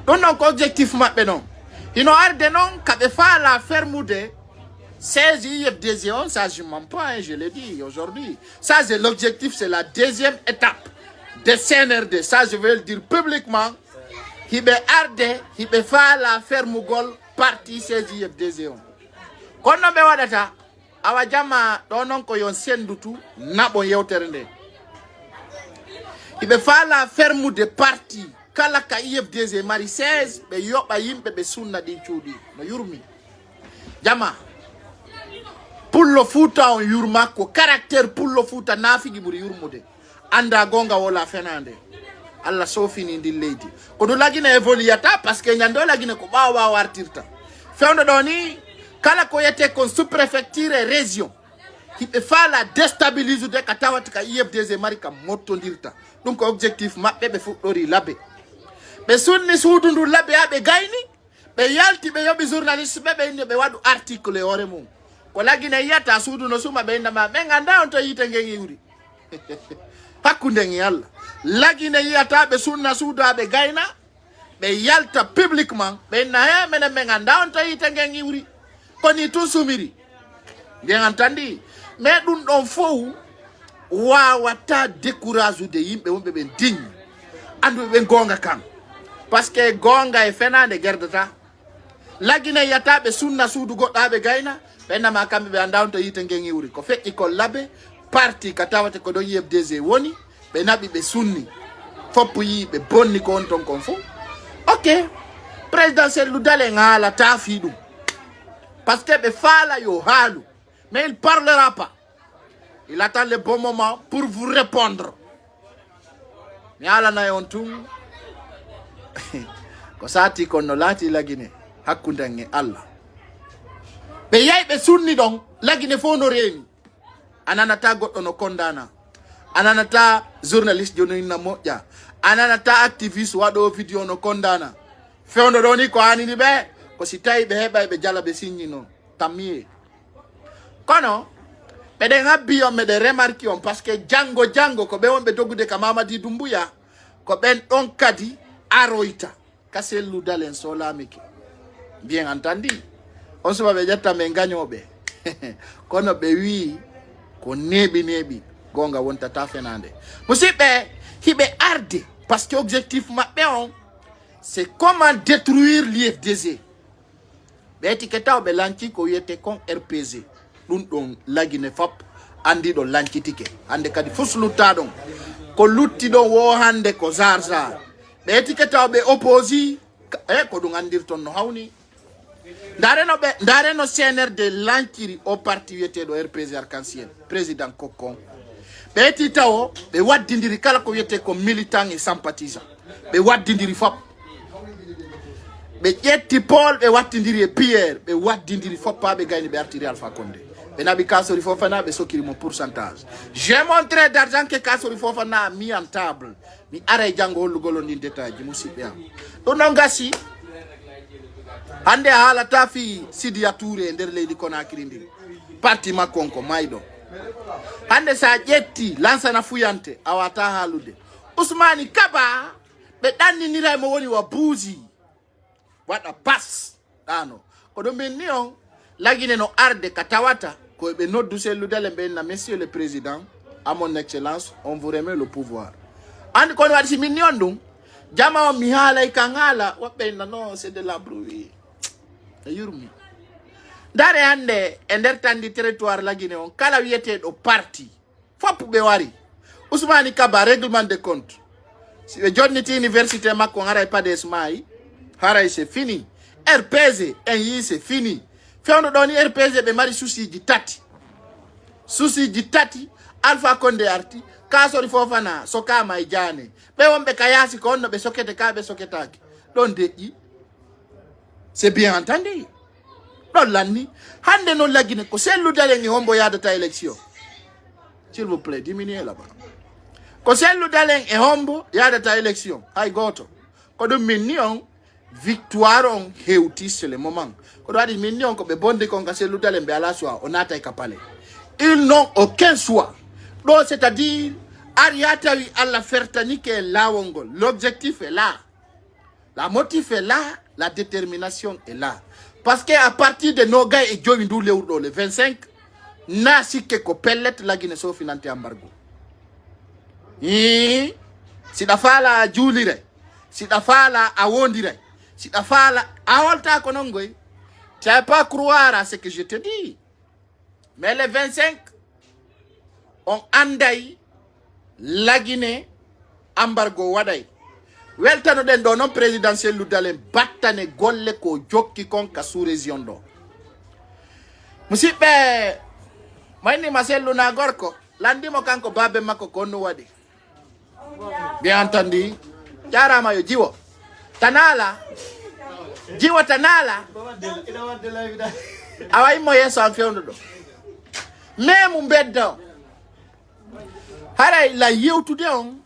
ɗum non ko objectif maɓɓe non hino arde non kaɓe faala fermude 16 IFDG on, ça je mens pas, hein, je l'ai dit aujourd'hui. Ça c'est l'objectif, c'est la deuxième étape de CNRD. Ça je vais le dire publiquement. Hibe arde, hibe faala fermugol parti 16 IFDG on. Kono be wadata, awa jama donon ko yon sendutu nabo yewtere nde. Hibe faala fermude parti kala ka IFDG mari 16 be yoba yimbe be sunna di cuudi no yurmi. Jama Pullo Futa on yurma ko caractère Pullo Futa nafigi buri yurmude anda gonga wala fenande alla sofini ndi leydi ko do lagina evoluyata parce que nyando lagina ko bawa wartirta fewndo do ni kala ko yete kon sous préfecture et région hibe fala déstabiliser de ka tawat ka IFDG mari ka mottondirta donc objectif mabbe be fuddori labbe be sunni sudundu labbe abe gayni be yalti be yobi journaliste be inde be wadu article e hore mum ko lagina yata suudu no suma be ndama be nganda on to yite ngengi wuri hakkunde ngi yalla lagina yata be sunna suuda be gayna be yalta publiquement be na he mena be nganda on to yite ngengi wuri ko ni to sumiri bien entendu mais dun don fou wawata décourage de yimbe wonbe be digne andu be gonga kam parce que gonga e fenande gerdata lagina yata be sunna suudu godda be gayna bena makambe be anda on to yite ngengi wuri ko fekki ko labbe parti katawate ko do IFDG woni be nabi be sunni foppu yi be bonni ko on ton kon fu ok présidentiel ludale ngala tafi dum parce que be fala yo halu mais il parlera pas il attend le bon moment pour vous répondre mi ala na on tum ko sati ko no lati lagine hakkundange Allah be yay be sunni don lagine fo no remi ananata goddo no kondana ananata journaliste jono na moja ananata activiste wado video no kondana fewndo do ni ko anini be ko si tay be heba be jala be sinni no tamie kono be de ngabbi on me de remarque on parce que jango ko be wonbe dogude ka Mamadi Doumbouya ko ben don kadi aroita kaselu dalen solamike bien entendu on se va jatta me ngagnobe kono be wi ko nebi gonga wonta ta fenande musibe hibe arde parce que objectif mabbe on c'est comment détruire l'IFDG be etiketa be lanci ko yete kon RPG dun don lagine fop andi do lanci tike ande kadi fusluta don ko lutti don wo hande ko zarza be etiketa be opposi ko dun andirton no hawni Ndare no CNRD lankiri au parti yete do RPG Arc-en-Ciel président Kokon be titawo be waddindiri kala ko yete ko militant et sympathisant be waddindiri fop be jetti Paul be waddindiri Pierre be waddindiri fop pa be gayni be artiri Alpha Condé be nabi Kassory Fofana be sokiri mon pourcentage j'ai montré d'argent que Kassory Fofana a mis en table mi are jango lugolo ni détail musibe am do nongasi hande hala tafi Sidia Touré nder leydi Conakry ndi parti makonko maydo hande sa jetti lansana fuyante awata halude Ousmani Kaba be danni nira mo woni wa buuzi wada pass dano ko do men nion lagine no arde katawata ko be noddu selludele ben na monsieur le président à mon excellence on vous remet le pouvoir and ko wadi min nion dum jama o mi hala ikangala wabbe no c'est de la bruit yurmi dare hande endertandi territoire lagine on kala wiete do parti fop be wari Ousmani Kaba règlement de compte si be jonniti université makko ngara pas des mai haray c'est fini RPG en yi c'est fini fewndo doni RPG be mari souci di tati Alpha Condé arti Kassory Fofana soka may jane be wonbe kayasi ko onno be sokete ka be soketaki don deji c'est bien entendu non lanni hande non lagine ko sellu dale ngi hombo yadata élection s'il vous plaît diminuez là-bas ko sellu dale e hombo yadata élection hay goto ko dum minni on victoire on hewti c'est le moment ko do adi minni on ko be bonde ko ga sellu dale be ala soa on ata e kapale ils n'ont aucun choix donc c'est-à-dire ariata wi alla fertanike lawongol l'objectif est là La motif est là, la détermination est là. Parce qu'à partir de Noga et Djowindou le 25, na sikke ko pellet la Guinée so finanti embargo. Si da fala julire, si da fala awondire, si da fala awolta konongoy, tu n'as pas croire à ce que je te dis. Mais le 25, on anday la Guinée embargo waday. Weltano den do non présidentiel lu dalen battane golle ko jokki kon ka sous région do. Musibe mayni masellu na gorko landimo kanko babe makko konno wadi. Bien entendu, jarama yo jiwo. Tanala. Jiwo tanala. Awai mo yeso am fewndo do. Même mbeddo. Haray la yewtude on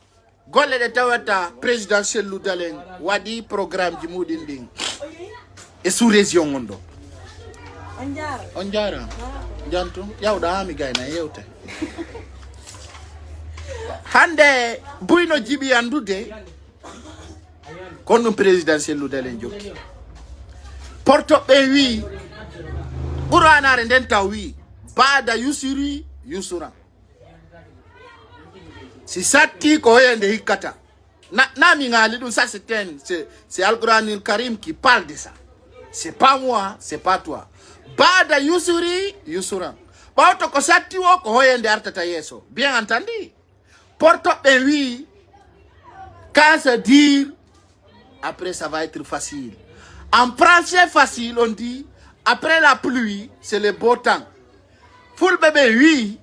golle de tawata présidentiel lu dalen wadi programme ji mudin ding e sous région ngondo on jara jantu yawda mi gayna yewte hande buyno jibi andude kono présidentiel lu dalen jokki porto be wi buranare den taw wi bada yusuri yusura. Si sati ko yende hikata. Na mingali dun ça c'est Al-Qur'an Karim qui parle de ça. C'est pas moi, c'est pas toi. Bada yusuri yusura. Ba to ko sati wo ko yende artata yeso. Bien entendu. Porto ben oui. Quand se dire après ça va être facile. En français facile on dit après la pluie c'est le beau temps. Full bébé oui.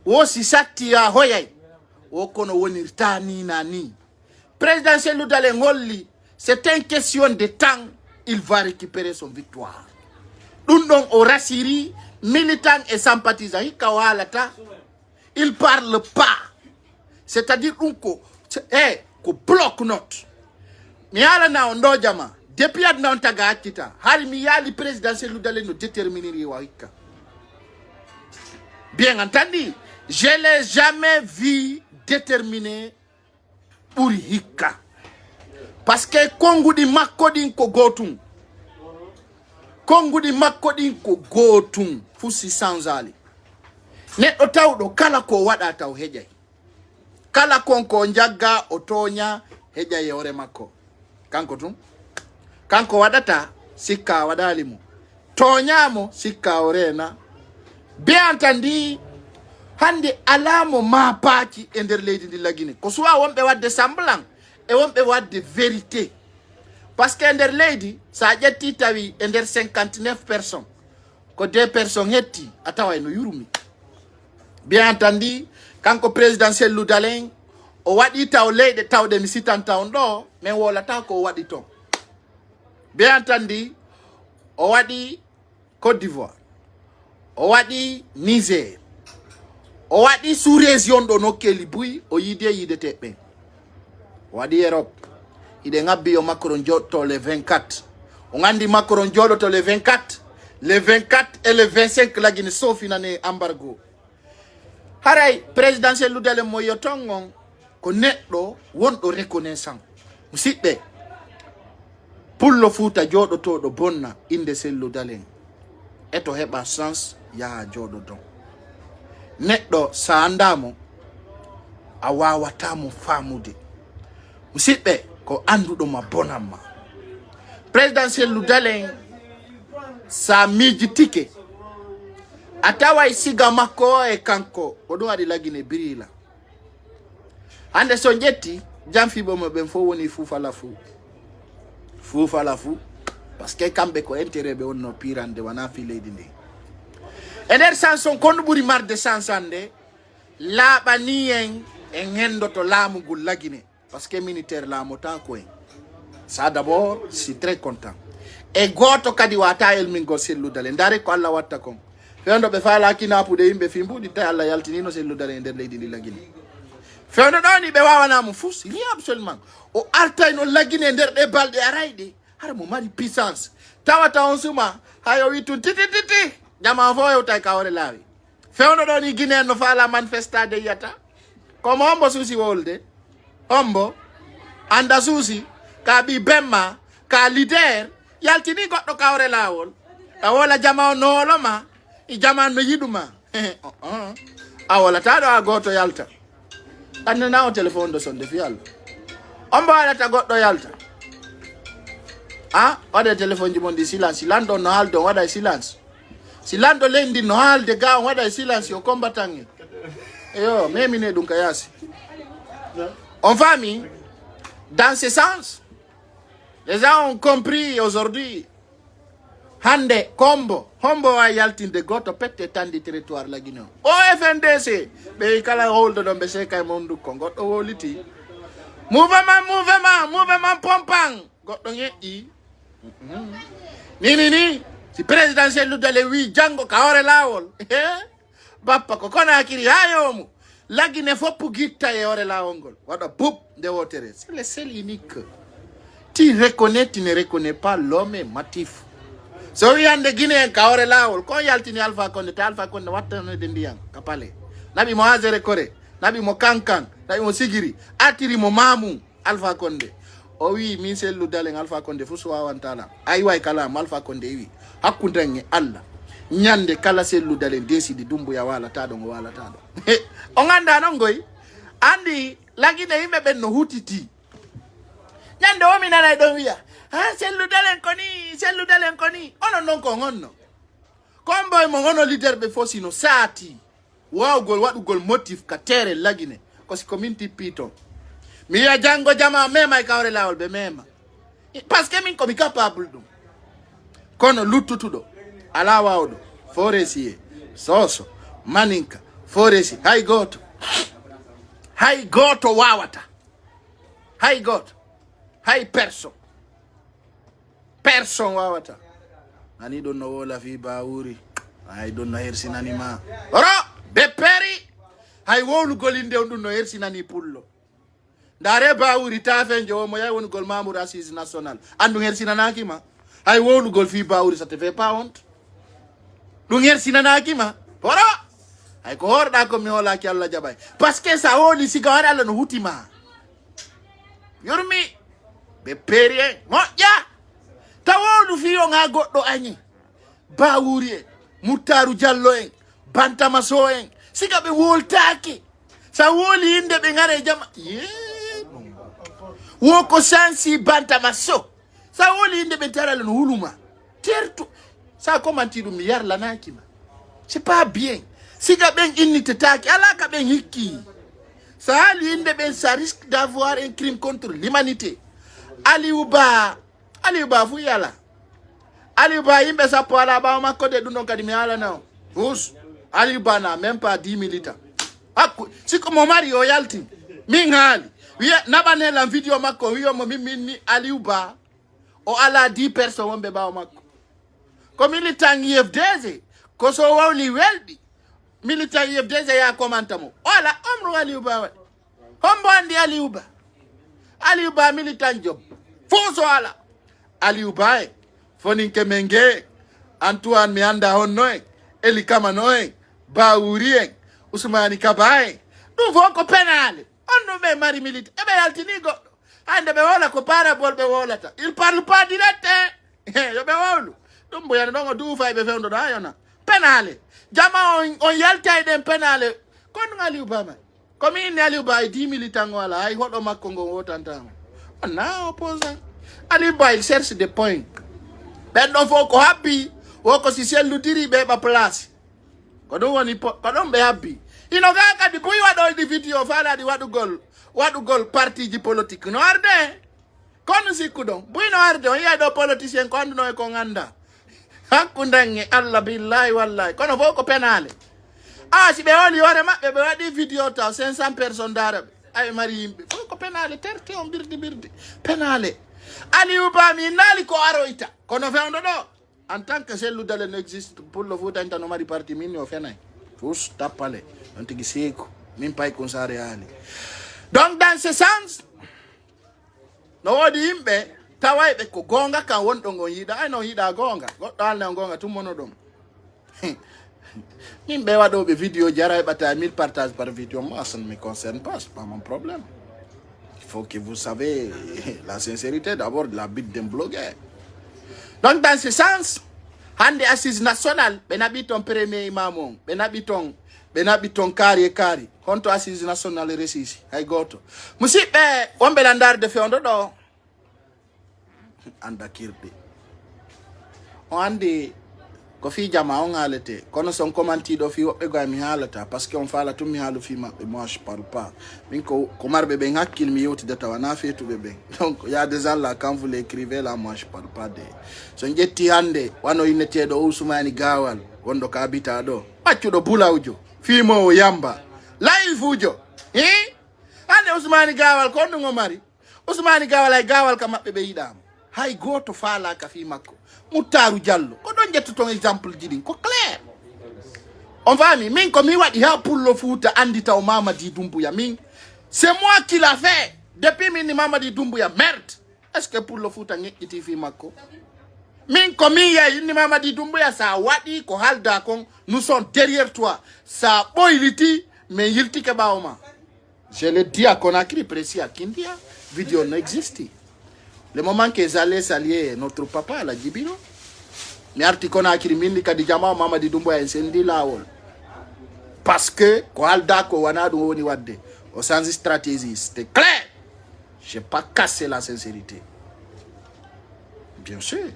Wo si sati ya hoyay. Okono wonirta ni nani. Présidentiel Loudale Ngolli, c'est une question de temps, il va récupérer son victoire. Dundong Orasiri, militants et sympathisants, il parle pas. C'est-à-dire qu'on bloque note. Miala na ondo jama, depuis adna ontaga akita, hari miyali présidentiel Loudale no déterminer wahika. Bien entendu, je l'ai jamais vu déterminé pour hika. Parce que Kongo di makodin ko gotum. Kongo di makodin ko gotum. Fusi sanzali. Ne otawdo kala ko wada taw hejay. Kala konko njaga otonya hejay ore mako. Kanko tum. Kanko wadata sika wadalimu. Tonyamo sika orena. Bien entendu. Hande alamo ma pati ender leydi di la Guinée ko soit wonbe wadde semblant e wonbe wadde vérité parce que ender leydi sa jetti tawi ender 59 personnes ko 2 personnes hetti ataway no yurumi. Bien entendu kanko présidentiel Loudalen o wadi taw leyde tawde mi sitanta on do men wola taw ko wadi ton. Bien entendu o wadi Côte d'Ivoire o wadi Niger o wadi sous région do no kelibui o yide tepe wadi Europe ide ngabbi yo Macron jotto le 24 on andi Macron jotto le 24 et le 25 la Guinée sofi nane embargo haray présidentiel Loudale mo yotongon ko neddo wondo reconnaissant musibbe pullo futa jodoto do bonna inde sel Loudale eto heba sens ya jodoto neddo sa andamo a wawatamo famude musibbe ko andudo ma bonamma présidentiel Loudale sa miji tike atawa isiga mako e kanko odo wadi la Guinée birila hande so jetti jamfibo mo ben fo woni fufa la fu parce que kambe ko intérêt be wonno pirande wana fi leydi ndi eder sanson kono buri marde sansande labanien e ngendoto lamugul la Guinée parce que militaire lamota ko ça d'abord je suis très content e goto kadi wata el mingo sel Loudale ndare ko Allah watta kon fendo be fala kina pude yimbe fimbudi ta Allah yaltinino sel Loudale nder leydi ndi la Guinée fendo doni be wawana mo fus il y a absolument o artayno la Guinée nder de balde arayde har mo mari puissance tawata on suma hayo witu titi jama fo yewta kawre lawi fewno doni Guinée no fala manifestade yata comme ombo susi wolde ombo anda susi kabi bemma ka leader yaltini goddo kawre lawol a wala jama no ma I jama no yiduma a wala ta do a goto yalta anna o telephone do sonde fi yalla on ba ta goddo yalta ode telephone ji mon di silence lando no haldo wada silence si lando lendi no halde ga wada silence yo combattant yo memi ne dun kayasi on famille dans ce sens les gens ont compris aujourd'hui hande hombo wa yaltinde goto pette tandi territoire la Guinée o FNDC be kala holdo do be se kay mondu ko goddo woliti mouvement pompang goddo ngi ni si présidentiel lu dale wi jango ka ore lawol bappa ko kona akiri hayomu la Guinée foppu gitta e ore lawol gol wada boub de wotere c'est le seul unique. Tu reconnais, tu ne reconnais pas l'homme matif. So we ande Guinée ka ore lawol ko yaltini Alpha Condé wattano de ndiyam kapale nabi mo azere kore nabi mo kankan nabi mo sigiri atiri mo mamu Alpha Condé o wi min sellu dalen Alpha Condé fu so wawantala ay way kala Alpha Condé wi hakkundange Allah nyande kala sellu dalen desidi dumbu ya wala tado ngo wala tado o nganda non goy andi lagine yimbe ben no hutiti nyande o mi nana do wiya sellu dalen koni ono non ko ngonno komboy mo ngono leader be fosino sati wow gol wadu gol motif ka tere lagine ko si community pito mi ya jango jama mema ikawre lawol be mema parce que min ko mi capable dum kono lututudo ala wawdo foresi soso maninka foresi hay goto wawata hay person wawata ani don no wala fi bawuri ay don no hersinani ma oro be peri hay wolu golinde on no hersinani pullo ndare bawuri ta fenjo mo yay won gol Mamour assise national andu hersinanaki ma hay wolu gol fi bawuri ça te fait pas honte du hersinanaki ma oro ay ko horda ko mi hola ki Allah jabay parce que ça woni siga wala no hutima yormi be peri mo ja tawolu fiyo nga goddo anyi bawuri mutaru jallo en bantamaso en siga be woltaki sa woli inde be ngare jama woko sansi bantamaso sa woli inde be tarala no huluma tertu sa commenti dum yar lanaki ma c'est pas bien siga ben inite taki ala ka ben hikki sa ali inde ben ça risque d'avoir un crime contre l'humanité Aliuba fu yala Aliuba yimbe sa poala ba ma ko de dunon kadimi ala na us Aliuba na même pas 10 milita akku si ko mo Mario yalti mi ngali wi na banela video makko wi mo mi Aliuba o ala 10 personnes wonbe ba makko ko militant IFDZ ko so wawni weldi militant IFDZ ya komantamo wala omru Aliuba wa hombo andi Aliuba militant job foso ala Aliuba foninke menge Antoine Mianda honnoe Eli Kamanoe Baourien Ousmane Kabaye du voko penale onno be mari milite ebe yaltinigo ande be wala ko parabol be wolata il parle pas direct yo be wolu dum boya no du fay be fewndo da yona penale jama on yaltay den penale kon Aliuba ma comme il Aliuba 10 militants wala ay hodo makko ngo wotantamo na opposant Aliuba il cherche des points ben do foko happy woko si selu diri be ba place ko do woni ko don be happy ino ga di buy wado di video fala di wadu gol parti ji politique no arde kon si kudon buy no arde on ya do politicien ko anduno e ko nganda hakundange Allah billahi wallahi kono foko penale si be oli ore mabbe be wadi video ta 500 personnes d'arabe ay mari yimbe foko penale terte on birdi penale Aliuba mi nali ko aroita kono fewndo do en tant que celle dale n'existe pour le vote en tant mari parti minno fenay tous tapale on tigi seko min pay kon sa reali donc dans ce sens no wodi yimbe taway be ko gonga kan wondo ngon yida ay no yida gonga goddo alna gonga tumono dum yimbe wado be video jara bata 1000 partage par video moi ça ne me concerne pas c'est pas mon problème faut que vous savez la sincérité d'abord de la bite d'un blogueur. Donc dans ce sens, hande assise nationale, ben habiton premier imamon, ben habiton kari. Honto assise nationale resisi, hay goto. Musibe, wombe landar de feondo do. Anda kirde. On andi ko fi jama on alete kono son commenti do fi wobbe go mi halata parce que on fala tum mi halu fi mabbe moi je parle pas min ko marbe be ngakil mi yoti data wana fetu be donc il y a des gens là quand vous l'écrivez là moi je parle pas de so njetti hande wano inete do Ousmane Gawal wondo ka bita do accu do bulawjo fi mo yamba live ujo hande Ousmane Gawal ko ndungo mari Ousmane Gawal ay Gawal ka mabbe be yidam hay goto fala ka fi makko Moutaru Diallo ko don jettu ton exemple jidin ko clair on va min ko mi wadi ha pour le foot andita o Mamadi Doumbouya min c'est moi qui l'a fait depuis min Mamadi Doumbouya merde est-ce que pour le foot ngiti fi makko min ko mi ya ni Mamadi Doumbouya sa wadi ko halda kon nous sommes derrière toi sa boyliti mais yilti ke baoma je le dis à Conakry précis à Kindia vidéo n'existe. Le moment que j'allais saluer notre papa, la Djibino, mais artikona akirimindi kadijama Mamadi Doumbouya incendi lawol. Parce que, ko alda ko wanadu woni wadde, au sens stratégie, c'était clair. J'ai pas cassé la sincérité. Bien sûr,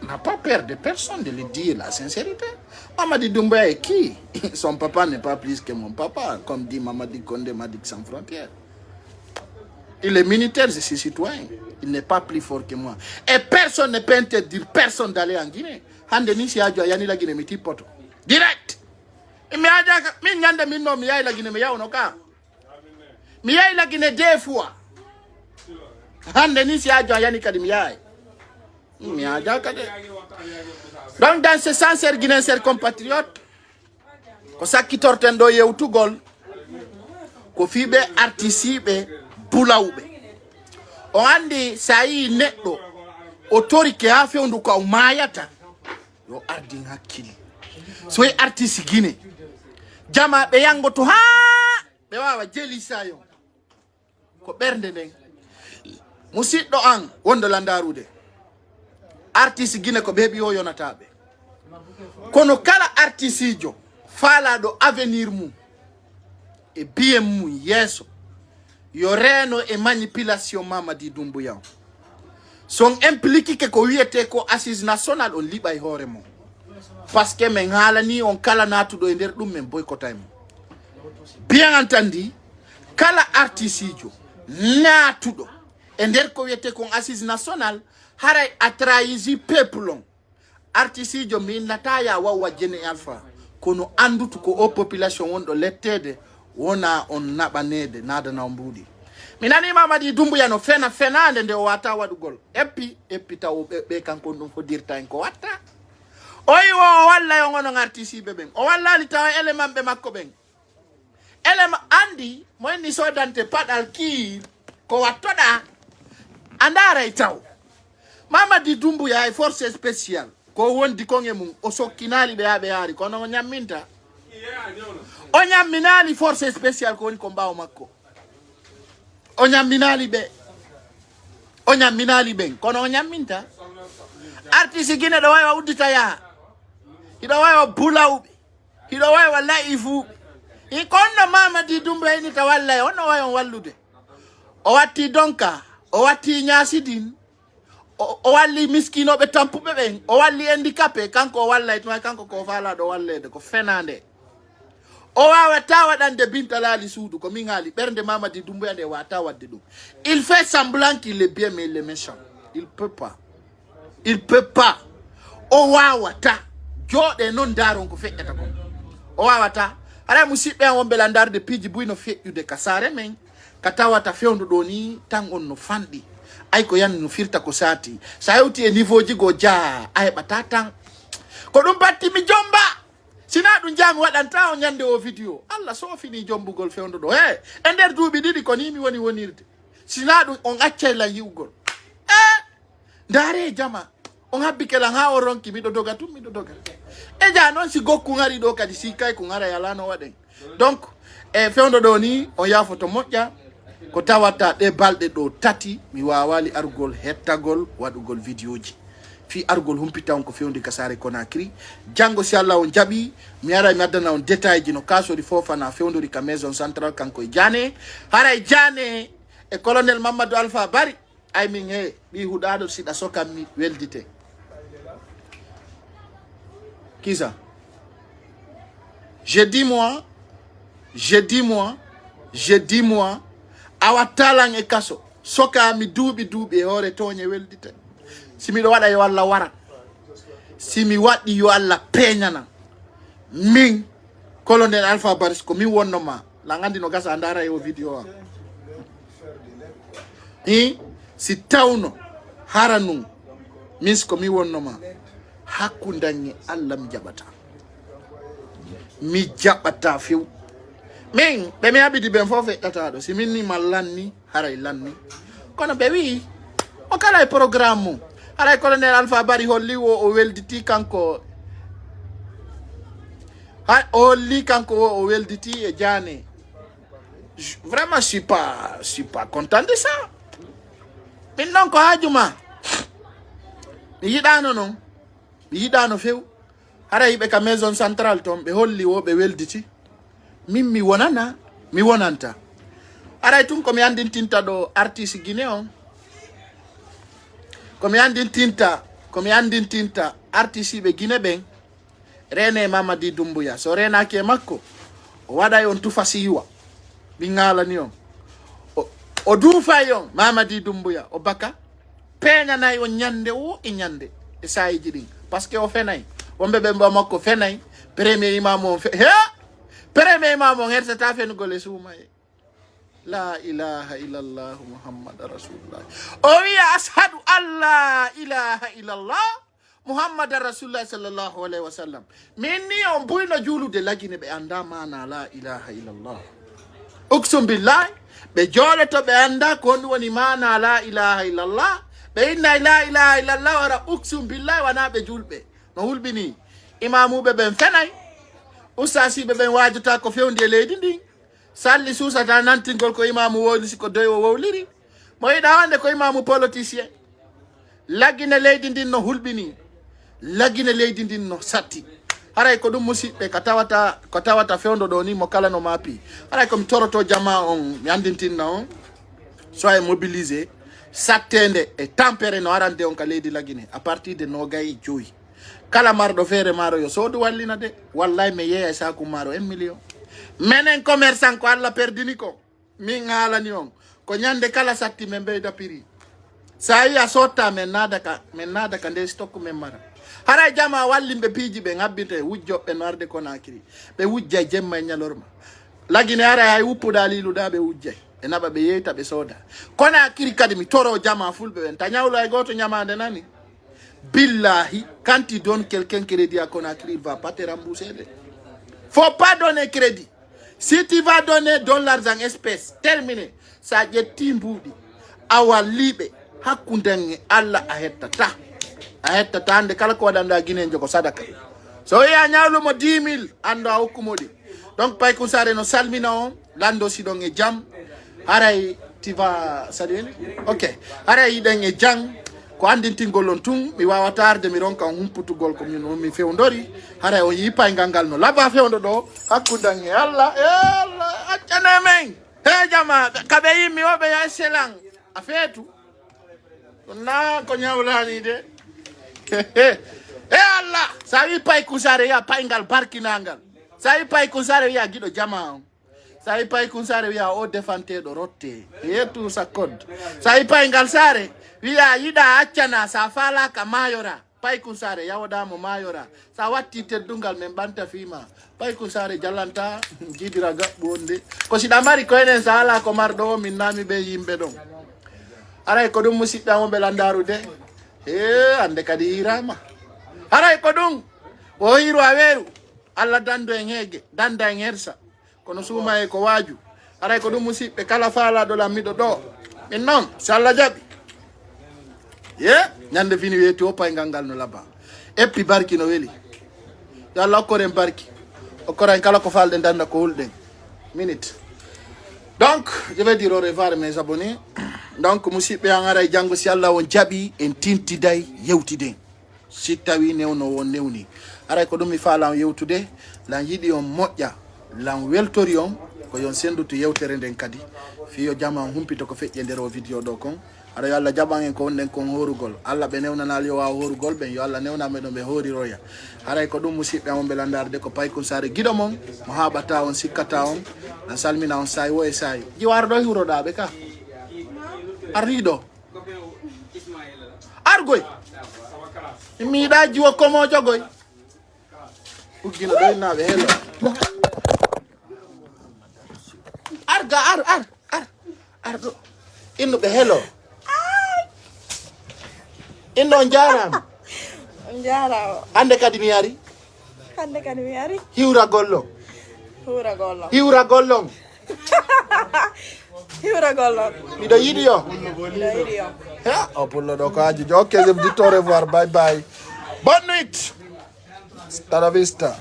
on n'a pas peur de personne de le dire, la sincérité. Mamadi Doumbouya est qui? Son papa n'est pas plus que mon papa, comme dit Mamadi Condé, Madik sans frontières. Il est militaire, je suis citoyen. Il n'est pas plus fort que moi. Et personne ne peut interdire personne d'aller en Guinée. Hande nisi ajo yani la Guinée miti poto. Direct. Mi aja mi nyande mi no mi ya la Guinée mi ya onoka. Mi ya la Guinée deux fois. Hande nisi ajo yani kadi mi ya. Mi aja kade. Donc dans ce sens, ser Guinéen, ser compatriote, ko sakki tortendo yewtugol ko fibe artisibe bulawbe. O andi sayi neddo o tori ke ha fewndu ko mayata yo ardin hakkili so e artiste Guinée jama be yango to ha be wawa jeli sayo ko bernde den musiddo an wondo landarude artiste Guinée ko bebi o yonatabe kono kala artiste jo fala do avenir mu e bien mu yeso yo reno e manipulation Mamadi Doumbouya son impliqué que ko wiete ko assise nationale on liba e hore mo parce que men halani on kala natudo e der dum men boycotay mo bien entendu kala artiste jo natudo e der ko wiete ko assise nationale haray atraisi peuple on artiste jo min nataya wawa jene alpha kono andutu ko o population wondo lettede wona on nabanede nada na mbudi minani Mamadi Doumbouya no fena nde wata wadugol epi taw be kanko dum fo dirta en ko watta oyi wo walla yo ngono artiste beben o walla li taw element be makko ben element andi mo ni so dante padal ki ko wattoda andara e taw Mamadi Doumbouya e force spéciale ko wondi ko ngemum o sokkinali be abe yaari kono nyamminta o nyamminali force spéciale ko woni ko mbaaw makko o nyamminali ben kono o nyamminta artiste Guinée do wawa uddita ya hido wawa bulawbe hido wawa laifu i kono Mamadi Doumbouya ni tawalla ono wawa wallude o watti donka o watti nyasidin o walli miskino be tampube ben o walli handicapé kanko o walla to kanko ko fala do wallede ko fenande o wawa tawadande bintalali suudu ko mingali bernde Mamadi Doumbouya de wata wadde dum il fait semblant qu'il est bien mais il est méchant il peut pas o wawata jode non daron ko feƴƴata ko o wawata ala musibbe an wonbe landarde piji buyno feƴƴude kasare men ka tawata fewndu do ni tan on no fandi ay ko yan no firta ko sati sa hewti e niveau ji go ja ay batatan ko dum batti mi jomba sina dum jami wadanta on nyande o video Allah so fini jombugol fewndu do e nder duubi didi ko ni mi woni wonirde sina dum on accay la yiwgol dare jama on habbi kala ha o ronki mi do doga tum mi do doga e ja non si gokku ngari do kadi si kay ko ngara yala no waden donc e fewndu do ni on yafoto mojja ko tawata ɗe balɗe ɗo tati mi wawali argol hettagol waɗugol vidéo ji fi argol humpitawan ko fewndi Kasare Conakry jango si Allah on jaɓi mi ara mi addana on détail ji no kasori Fofana fewndori ka maison centrale kanko e Diané haray Diané e colonel Mamadou Alpha Bari ay min he ɓi huɗaɗo siɗa sokam mi weldite kisa je dis moi awa talan e kaso soka mi duuɓi e hoore toñe weldite si miɗo waɗa yo Allah wara si mi waɗi yo Allah peñana min colonel Alpha Baris ko min wonnoma la gandi no gasa andara yo vidéo am si tawno hara nun min ko mi wonnoma hakkundange Allah mi jaɓata few min ɓe mi haɓidi ɓen fof feƴƴataɗo si min ni ma lanni haray lanni kono ɓe wi o kala e programme mum haray colonel Alpha Bari holli o welditi kanko o welditi e Diané vraiment je suis pas content de ça min non ko hajuma mi yiɗano noon mi yiɗano few haray ɓe ka maison centrale toon ɓe holli wo ɓe welditi min mi wonanta aray tun komi andintinta ɗo artiste Guinée on komi andintinta artiste ɓe Guinée ɓen rene Mamadi Doumbouya so renaki e makko o waɗay on tufasi yiwa min ngalani on o duufay on Mamadi Doumbouya o baka peñanayi on ñande o e ñande e sayiji ɗin par ce que o fenay wonɓe ɓe mba makko fenay premier imam on premier imam on hersata fenugol e suuma e la ilaha illallah muhammad rasulullah o wiya ashadu an la ilaha illallah muhammad rasulullah sallallahu alayhi wa sallam min ni on buyno juulude lagine ɓe anda mana la ilaha illallah uksum billahi ɓe jooɗoto ɓe anda ko honɗum woni mana la ilaha illallah ɓe inna la ilaha illallah wara uksum billahi wona ɓe julɓe no hulɓini imamuɓe ɓen fenay ustasiɓe ɓen wajota ko fewndi e leydi ndin salli susata nantingol ko imamu wowlisi ko doy o wowliri mo yiɗa wande ko imamu politicien laggine leydi ndin no hulɓini laggine leydi ndin no satti haray ko ɗum musidɓe ko tawata fewndo ɗo ni mo kala no maapi haray komi toroto jama on mi andintinna on soit mobilisé sattede e tampere no arande on ka leydi laggine à partir de nogayi joyi kala marɗo feere maaro yo soodu wallina de wallahi mi yeeya saku maaro 1 million menen commerçant ko Allah perdini ko min haalani on ko ñande kala satti men ɓeyda prix sa yi a sotta men naada ka nde stock men mara haray jama wallimɓe piiji ɓe ŋabbite wujjoɓe no arde Conakry ɓe wujjay jemma e ñalorma lagine haray hay wuppuɗa liluɗa ɓe wujjay e naɓa ɓe yeyta ɓe sooda Conakry kadi mi toro jama fulɓe ɓen ta ñawlo e goto ñamade nani billahi quand tu donnes quelqu'un crédit à Conakry il va pas te rembourser. Faut pas donner crédit. Si tu vas donner, donne l'argent espèce. Terminé. Ça y est timboudi. Awa libe hakundenge Allah ahettata. Ahettata ande kala ko wadanda Guinée joko sadaka. So ya nyawlo mo 10 000 ando hokkumodi. Donc pay ko sare no salmina on lando sidon e jam. Haray tu vas saluer. OK. Haray den e jam. Ko andintingol on tun mi wawata arde mi ronka humputugol ko mi fewndori haray o yipa ngangal no laba fewndo do hakkundange Allah accane men he jama kabe yimmi obe ya selang afetu na ko nyawlani de Allah sa wi pay kusare ya payngal barkinangal sa wi pay kusare ya gido jama sa wi pay kusare ya o defante do rotte yetu sa code sa wi payngal sare wiya yiɗa accana sa fala ka mayora pay kusare yawodamo mayora sa watti teddungal men ɓanta fima pay kusare jallanta jidira gaɓɓu onde ko siɗa mari ko enen sa ala ko marɗo o min nami ɓe yimɓe ɗon aray ko ɗum musidɗamo ɓe landaru de ande kadi hirama aray ko ɗum o hiru a weeru Allah dando en heege danda en hersa kono suuma e ko waaju aray ko ɗum musidɓe kala faalaɗo lammiɗo ɗo min noon so Allah jaɓi ñande fini weeti o paygal ngal no laba eppi barki no weli yo Allah okkoren barki okkoren kala ko falɗe danda ko hulɗen minute Donc, je vais dire au revoir mes abonnés. Donc, musidɓe an ara janngo si Allah on jaɓi en tintiday yewtide si tawi newno won newni aray ko ɗum mi faala on yewtude lan yiɗi on moƴƴa lan weltori on ko yon sendutu yewtere nden kadi fiyo jama on humpita ko feƴƴe nder o vidéo ɗo kon aɗa yo Allah jaɓan en ko wonɗen kon horugol Allah ɓe newnanal yo wawa horugol ɓen yo Allah newna meɗon ɓe horiroya haray ko ɗum musidɓe am on belandarde ko Paykun Sare giɗo mon mo haɓata on sikkata on an salmina on sayi wo e sayi jiwaro ɗo hiwroɗaɓe ka arriɗo argoy miiɗa jiwo komo jogoy uggina ɗo innaɓe helo arga ar ɗo innuɓe helo inno on jarama On jarama. hande kadi mi ari Hande kadi mi ari. hiwra gollon Hura gollon. hiwra gollon Hura gollon. miɗo yiɗi yo Miɗo yiɗi yo. o pullo ɗo ko ajujo ok je me dis au revoir bye bye bonne nuit hasta la vista